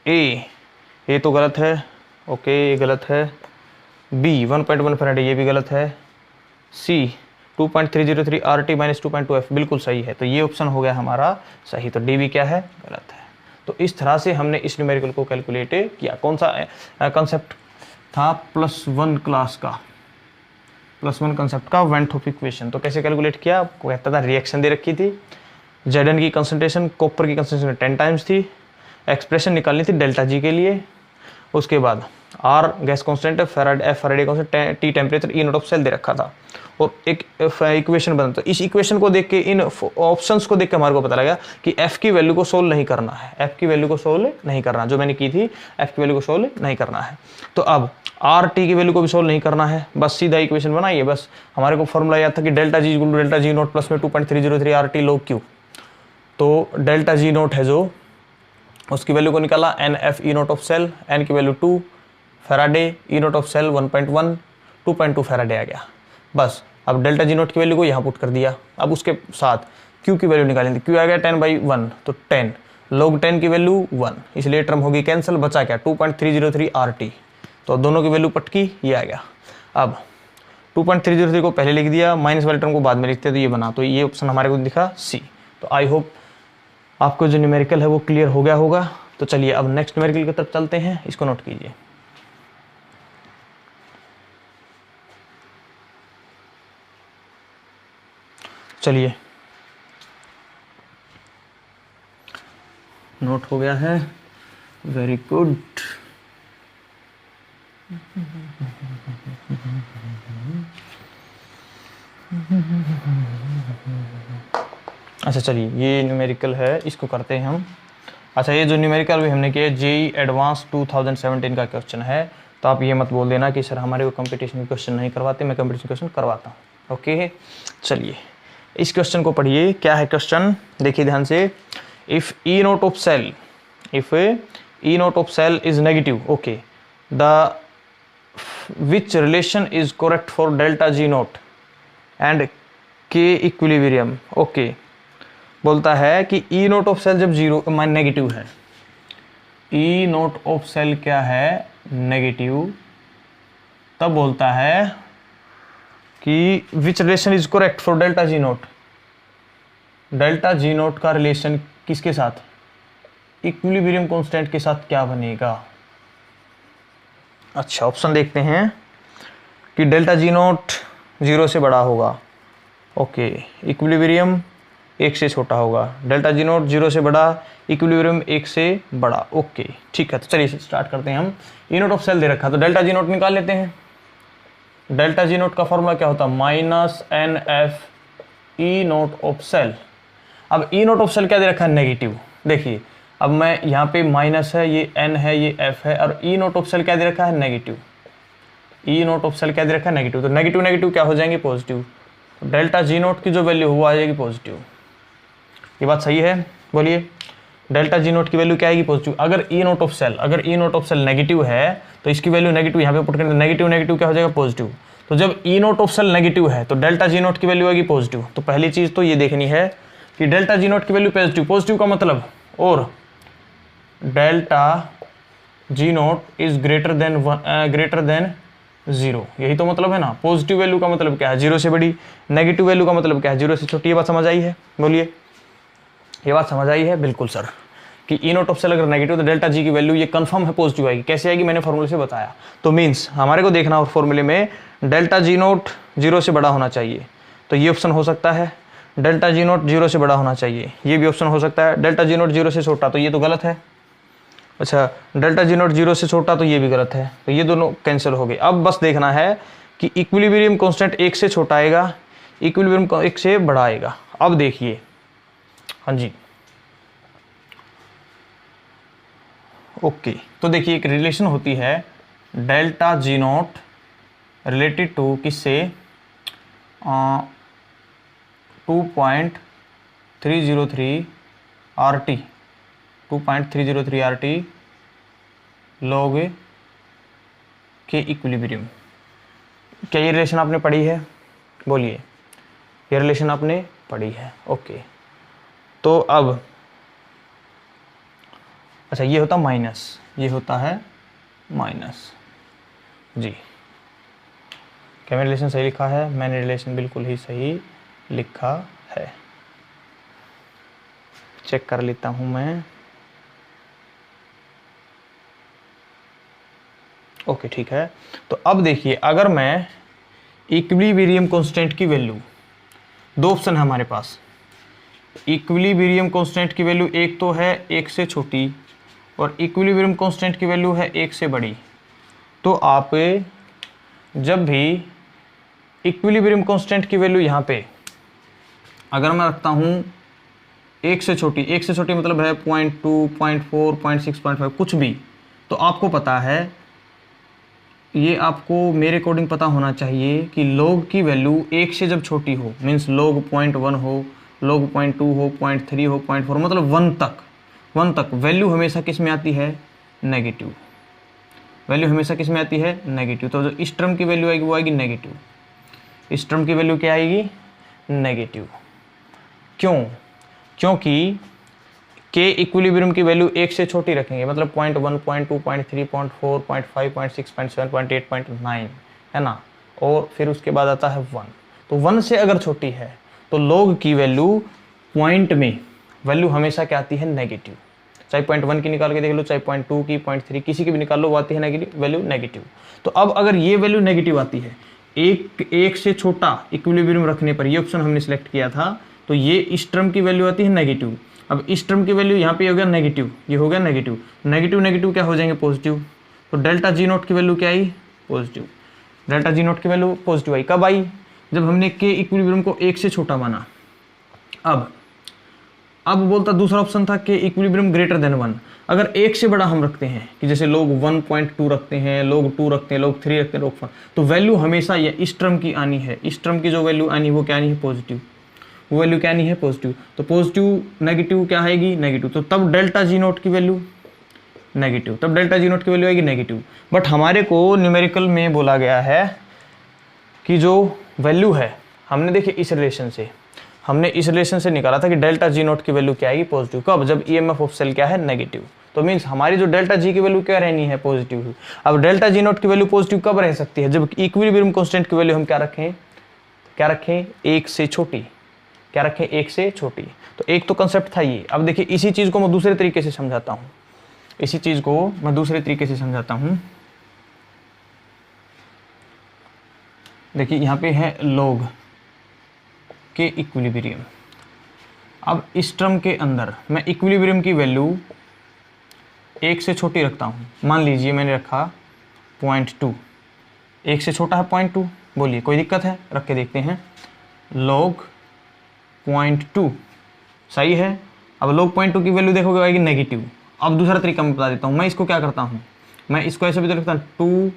[SPEAKER 1] ए तो गलत है, ओके ये गलत है, बी 1.1 फैराडे ये भी गलत है, सी 2.303 RT माइनस 2.2 F बिल्कुल सही है। तो ये ऑप्शन हो गया हमारा सही, तो डी भी क्या है, गलत है। तो इस तरह से हमने इस न्यूमेरिकल को कैलकुलेट किया। कौन सा कंसेप्ट था, +1 क्लास का, +1 कंसेप्ट का वेंट हॉफ इक्वेशन। तो कैसे कैलकुलेट किया, आपको कहता था रिएक्शन दे रखी थी, Zn की कंसंट्रेशन कॉपर की कंसंट्रेशन 10 टाइम्स थी, एक्सप्रेशन निकालनी थी डेल्टा जी के लिए, उसके बाद R गैस कांस्टेंट है, Faraday constant, T temperature, E naught of cell दे रखा था और एक इक्वेशन बना। तो इस इक्वेशन को देख के, इन ऑप्शंस को देख के हमारे को पता लगा कि F की वैल्यू को सोल्व नहीं करना है, F की वैल्यू को सोल्व नहीं करना, जो मैंने की थी F की वैल्यू को सोल्व नहीं करना है। तो अब RT की वैल्यू को भी सोल्व नहीं करना है, बस सीधा इक्वेशन बनाइए। बस हमारे को फॉर्मूला याद था कि delta G equal to delta G naught plus में 2.303 RT log Q। तो डेल्टा जी नोट है जो, उसकी वैल्यू को निकाला, NF E naught of cell, N की value 2 Faraday, E naught of cell 1.1, 2.2 Faraday आ गया। बस अब डेल्टा जी नोट की वैल्यू को यहाँ पुट कर दिया। अब उसके साथ Q की वैल्यू निकालेंगे, Q आ गया 10/1, तो 10 log 10 की वैल्यू 1, इसलिए टर्म होगी कैंसिल, बचा क्या 2.303 RT। तो दोनों की वैल्यू पट की, ये आ गया। अब 2.303 को पहले लिख दिया, माइनस वाले टर्म को बाद में लिखते तो ये बना, तो ये ऑप्शन हमारे को दिखा सी। तो आई होप आपको जो न्यूमेरिकल है वो क्लियर हो गया होगा। तो चलिए अब नेक्स्ट न्यूमेरिकल की तरफ चलते हैं, इसको नोट कीजिए। चलिए नोट हो गया है, वेरी गुड। अच्छा चलिए ये न्यूमेरिकल है, इसको करते हैं हम। अच्छा ये जो न्यूमेरिकल भी हमने किया जेईई एडवांस 2017 का क्वेश्चन है, तो आप ये मत बोल देना कि सर हमारे को कंपटीशन क्वेश्चन नहीं करवाते, मैं कंपटीशन क्वेश्चन करवाता हूँ। ओके चलिए इस क्वेश्चन को पढ़िए, क्या है क्वेश्चन, देखिए ध्यान से। If E naught of cell, if E naught of cell is negative, okay, the which relation is correct for delta G naught and K equilibrium. Okay बोलता है कि E नोट ऑफ सेल जब zero negative है, E naught of cell क्या है, negative, तब बोलता है कि which relation is correct for delta G naught. Delta G naught का रिलेशन किसके साथ, इक्विलिब्रियम कांस्टेंट के साथ क्या बनेगा। अच्छा ऑप्शन देखते हैं कि डेल्टा जी नोट 0 से बड़ा होगा, ओके, इक्विलिब्रियम 1 से छोटा होगा, डेल्टा जी नोट 0 से बड़ा, इक्विलिब्रियम 1 से बड़ा, ओके ठीक है। तो चलिए स्टार्ट करते हैं हम। E नोट ऑफ सेल दे रखा, तो डेल्टा जी नोट निकाल लेते हैं। डेल्टा जी नोट का फॉर्मूला क्या होता है, -NF E naught of cell. अब E नोट ऑफ सेल क्या दे रखा है, नेगेटिव। देखिए अब मैं यहाँ पे माइनस है, ये N है, ये F है, और E नोट ऑफ सेल क्या दे रखा है, negative. E naught of cell क्या दे रखा है, नेगेटिव। तो नेगेटिव नेगेटिव क्या हो जाएंगे, पॉजिटिव। तो डेल्टा जी नोट की जो वैल्यू वो आ जाएगी पॉजिटिव। ये बात सही है, बोलिए। डेल्टा जी नोट की वैल्यू क्या आएगी, पॉजिटिव। अगर E नोट ऑफ सेल, अगर E naught of cell negative है तो इसकी वैल्यू नेगेटिव यहाँ पे पुट करेंगे, नेगेटिव नेगेटिव क्या हो जाएगा, पॉजिटिव। तो जब E naught of cell negative है तो डेल्टा जी नोट की वैल्यू आएगी पॉजिटिव। तो पहली चीज तो ये देखनी है कि डेल्टा जी नॉट की वैल्यू पॉजिटिव, पॉजिटिव का मतलब और delta G naught is greater than 0, यही तो मतलब है ना। पॉजिटिव वैल्यू का मतलब क्या है, 0 से बड़ी, नेगेटिव वैल्यू का मतलब क्या है, 0 से छोटी। ये बात समझ आई है, बोलिए, ये बात समझ आई है? बिल्कुल सर, कि ई नॉट ऑफ सेल अगर नेगेटिव तो डेल्टा जी की वैल्यू ये कंफर्म है पॉजिटिव आएगी। कैसे आएगी, मैंने फॉर्मूले से बताया। तो मीन्स हमारे को देखना और फॉर्मूले में डेल्टा जी नॉट 0 से बड़ा होना चाहिए, तो ये ऑप्शन हो सकता है। डेल्टा जी नॉट 0 से बड़ा होना चाहिए, ये भी ऑप्शन हो सकता है। डेल्टा जी नॉट 0 से छोटा, तो ये तो गलत है। अच्छा, डेल्टा जी नॉट 0 से छोटा, तो ये भी गलत है। तो ये दोनों कैंसिल हो गए। अब बस देखना है कि इक्विलिब्रियम कांस्टेंट 1 से छोटा आएगा, इक्विलिब्रियम 1 से बड़ा आएगा। अब देखिए, हाँ जी, ओके। तो देखिए एक रिलेशन होती है delta G naught related to किससे, 2.303 RT, 2.303 RT log के इक्विलिब्रियम। क्या ये रिलेशन आपने पढ़ी है, बोलिए, ये रिलेशन आपने पढ़ी है? ओके। तो अब अच्छा, ये होता माइनस, ये होता है माइनस जी। क्या मैंने रिलेशन सही लिखा है? मैंने रिलेशन बिल्कुल ही सही लिखा है। चेक कर लेता हूं मैं। ओके ठीक है। तो अब देखिए, अगर मैं इक्विलिब्रियम कांस्टेंट की वैल्यू, दो ऑप्शन है हमारे पास। इक्विलिब्रियम कांस्टेंट की वैल्यू एक तो है 1 से छोटी, और इक्विलिब्रियम कांस्टेंट की वैल्यू है 1 से बड़ी। तो आप जब भी इक्विलिब्रियम कांस्टेंट की वैल्यू यहाँ पे अगर मैं रखता हूँ 1 से छोटी, 1 से छोटी मतलब है 0.2, 0.4, 0.6, 0.5 कुछ भी, तो आपको पता है, ये आपको मेरे अकॉर्डिंग पता होना चाहिए कि log की वैल्यू 1 से जब छोटी हो, मीन्स log 0.1 हो, log 0.2 हो, 0.3 हो, 0.4 मतलब 1 तक वैल्यू हमेशा किस में आती है, नेगेटिव। वैल्यू हमेशा किस में आती है, नेगेटिव। तो जो इस टर्म की वैल्यू आएगी वो आएगी नेगेटिव। इस टर्म की वैल्यू क्या आएगी, नेगेटिव। क्यों? क्योंकि के इक्विलिब्रियम की वैल्यू 1 से छोटी रखेंगे, मतलब 0.1, 0.2, 0.3, 0.4, 0.5, 0.6, 0.7, 0.8, 0.9 है ना, और फिर उसके बाद आता है 1। तो 1 से अगर छोटी है तो log की वैल्यू पॉइंट में वैल्यू हमेशा क्या आती है, नेगेटिव। चाहे 0.1 की निकाल के देख लो, चाहे 0.2 की, 0.3 किसी की भी निकाल लो, वो आती है नेगेटिव वैल्यू, नेगेटिव। तो अब अगर ये वैल्यू नेगेटिव आती है, एक से छोटा इक्विलिब्रियम रखने पर, ये ऑप्शन हमने सेलेक्ट किया था, तो ये इस टर्म की वैल्यू आती है नेगेटिव। अब इस टर्म की वैल्यू यहाँ पे हो गया नेगेटिव, ये हो गया नेगेटिव, नेगेटिव नेगेटिव क्या हो जाएंगे, पॉजिटिव। तो डेल्टा जी नॉट की वैल्यू क्या आई, पॉजिटिव। डेल्टा जी नॉट की वैल्यू पॉजिटिव आई, कब आई, जब हमने के इक्विलिब्रियम को 1 से छोटा माना। अब बोलता दूसरा ऑप्शन था कि इक्विलिब्रियम ग्रेटर देन 1। अगर 1 से बड़ा हम रखते हैं, कि जैसे लोग 1.2 रखते हैं, लोग 2 रखते हैं, लोग 3 रखते हैं, लोग 4, तो वैल्यू हमेशा ये इस टर्म की आनी है। इस टर्म की जो वैल्यू आनी है वो क्या आनी है, पॉजिटिव। वो वैल्यू क्या नहीं है, पॉजिटिव। तो पॉजिटिव नेगेटिव क्या आएगी, नेगेटिव। तो तब डेल्टा जी नॉट की वैल्यू नेगेटिव, तब डेल्टा जी नॉट की वैल्यू आएगी नेगेटिव। बट हमारे को न्यूमेरिकल में बोला गया है कि जो वैल्यू है, हमने देखिए इस रिलेशन से निकाला था कि डेल्टा जी नॉट की वैल्यू क्या आएगी, पॉजिटिव। कब, जब ईएमएफ ऑफ सेल क्या है, नेगेटिव। तो मीन्स हमारी जो डेल्टा जी की वैल्यू क्या रहनी है, पॉजिटिव। अब डेल्टा जी नॉट की वैल्यू पॉजिटिव कब रह सकती है, जब इक्विलिब्रियम कांस्टेंट की वैल्यू हम क्या रखें, 1 से छोटी। क्या रखें, 1 से छोटी। तो एक तो कंसेप्ट था ये। अब देखिए इसी चीज को मैं दूसरे तरीके से समझाता हूं, देखिए यहाँ पे है log के इक्विलिब्रियम। अब इस टर्म के अंदर मैं इक्विलिब्रियम की वैल्यू 1 से छोटी रखता हूं। मान लीजिए मैंने रखा 0.2, 1 से छोटा है 0.2, बोलिए कोई दिक्कत है, रख के देखते हैं। log 0.2 सही है। अब log 0.2 की वैल्यू देखोगे आएगी नेगेटिव। अब दूसरा तरीका मैं बता देता हूँ, मैं इसको क्या करता हूँ, मैं इसको ऐसे भी तो लिखता हूँ 2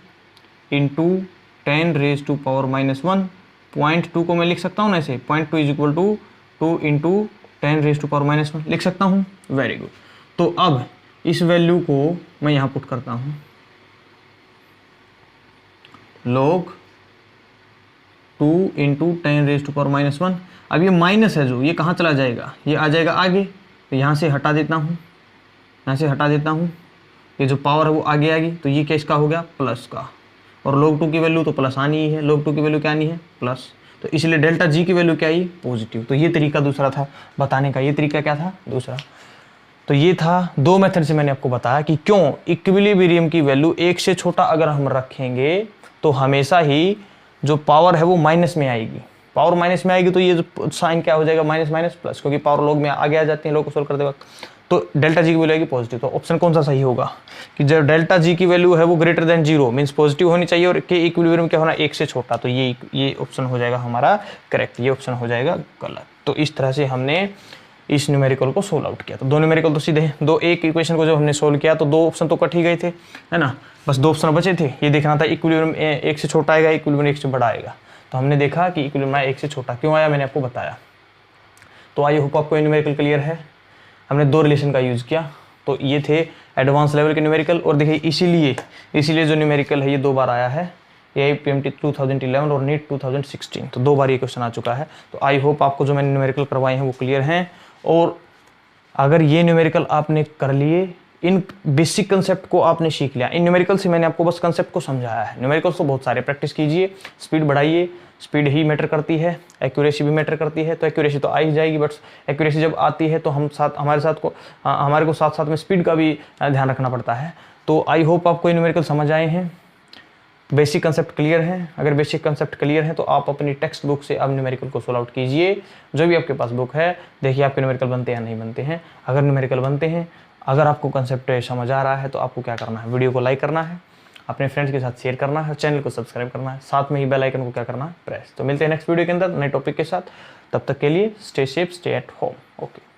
[SPEAKER 1] × 10⁻⁻1। 0.2 को मैं लिख सकता हूँ ना ऐसे, 0.2 = 2 × 10⁻⁻1 लिख सकता हूँ। Very good. तो अब इस वैल्यू को मैं यहाँ पुट करता हूँ, log 2 इंटू 10⁻⁻1। अब ये माइनस है जो, ये कहाँ चला जाएगा, ये आ जाएगा आगे, तो यहाँ से हटा देता हूँ, यहाँ से हटा देता हूँ, ये जो पावर है वो आगे आ गई, तो ये क्या इसका हो गया प्लस का, और log 2 की वैल्यू तो प्लस आनी ही है, log 2 की वैल्यू क्या आनी है प्लस, तो इसलिए डेल्टा जी की वैल्यू क्या आई पॉजिटिव। तो ये तरीका दूसरा था बताने का, ये तरीका क्या था दूसरा। तो ये था 2 मेथड से मैंने आपको बताया कि क्यों इक्विलिब्रियम की वैल्यू 1 से छोटा अगर हम रखेंगे तो हमेशा ही जो पावर है वो माइनस में आएगी, पावर माइनस में आएगी, तो ये जो साइन क्या हो जाएगा माइनस माइनस प्लस, क्योंकि पावर लॉग में आगे आ जाती है लॉग को सोल्व करते वक्त। तो डेल्टा जी की वैल्यू आएगी पॉजिटिव। तो ऑप्शन कौन सा सही होगा कि जब डेल्टा जी की वैल्यू है वो ग्रेटर देन 0 मीन्स पॉजिटिव होनी चाहिए, और के इक्विलिब्रियम क्या होना 1 से छोटा, तो ये ऑप्शन हो जाएगा हमारा करेक्ट, ये ऑप्शन हो जाएगा गलत। तो इस तरह से हमने इस न्यूमेरिकल को सोल्व आउट किया। तो 2 न्यूमेरिकल तो सीधे दो, एक इक्वेशन को जब हमने सोल्व किया तो 2 ऑप्शन तो कट ही गए थे, है ना, बस 2 ऑप्शन बचे थे। ये देखना था इक्विलिब्रियम 1 से छोटा आएगा, इक्विलिब्रियम 1 से बड़ा आएगा, तो हमने देखा कि इक्विलिब्रियम 1 से छोटा क्यों आया, मैंने आपको बताया। तो आई होप आपको न्यूमेरिकल क्लियर है। हमने 2 रिलेशन का यूज़ किया, तो ये थे एडवांस लेवल के न्यूमेरिकल, और देखिए इसीलिए जो न्यूमेरिकल है ये 2 बार आया है, AIPMT 2011 और नीट 2016, तो 2 बार ये क्वेश्चन आ चुका है। तो आई होप आपको जो मैंने न्यूमेरिकल करवाए हैं वो क्लियर हैं, और अगर ये न्यूमेरिकल आपने कर लिए, इन बेसिक कंसेप्ट को आपने सीख लिया, इन न्यूमेरिकल से मैंने आपको बस कंसेप्ट को समझाया है। न्यूमेरिकल्स तो बहुत सारे, प्रैक्टिस कीजिए, स्पीड बढ़ाइए, स्पीड ही मैटर करती है, एक्यूरेसी भी मैटर करती है। तो एक्यूरेसी तो आ ही जाएगी, बट एक्यूरेसी जब आती है तो हमारे को साथ साथ में स्पीड का भी ध्यान रखना पड़ता है। तो आई होप आपको ये न्यूमेरिकल समझ आए हैं, बेसिक कंसेप्ट क्लियर है। अगर बेसिक कंसेप्ट क्लियर है तो आप अपनी टेक्स्ट बुक से अब न्यूमेरिकल को सोल्व आउट कीजिए, जो भी आपके पास बुक है, देखिए आपके न्यूमेरिकल बनते हैं या नहीं बनते हैं। अगर न्यूमेरिकल बनते हैं, अगर आपको कंसेप्ट समझ आ रहा है तो आपको क्या करना है, वीडियो को लाइक करना है, अपने फ्रेंड्स के साथ शेयर करना है, चैनल को सब्सक्राइब करना है, साथ में ही बेल आइकन को क्या करना है प्रेस। तो मिलते हैं नेक्स्ट वीडियो के अंदर नए टॉपिक के साथ, तब तक के लिए stay safe, stay at home. Okay.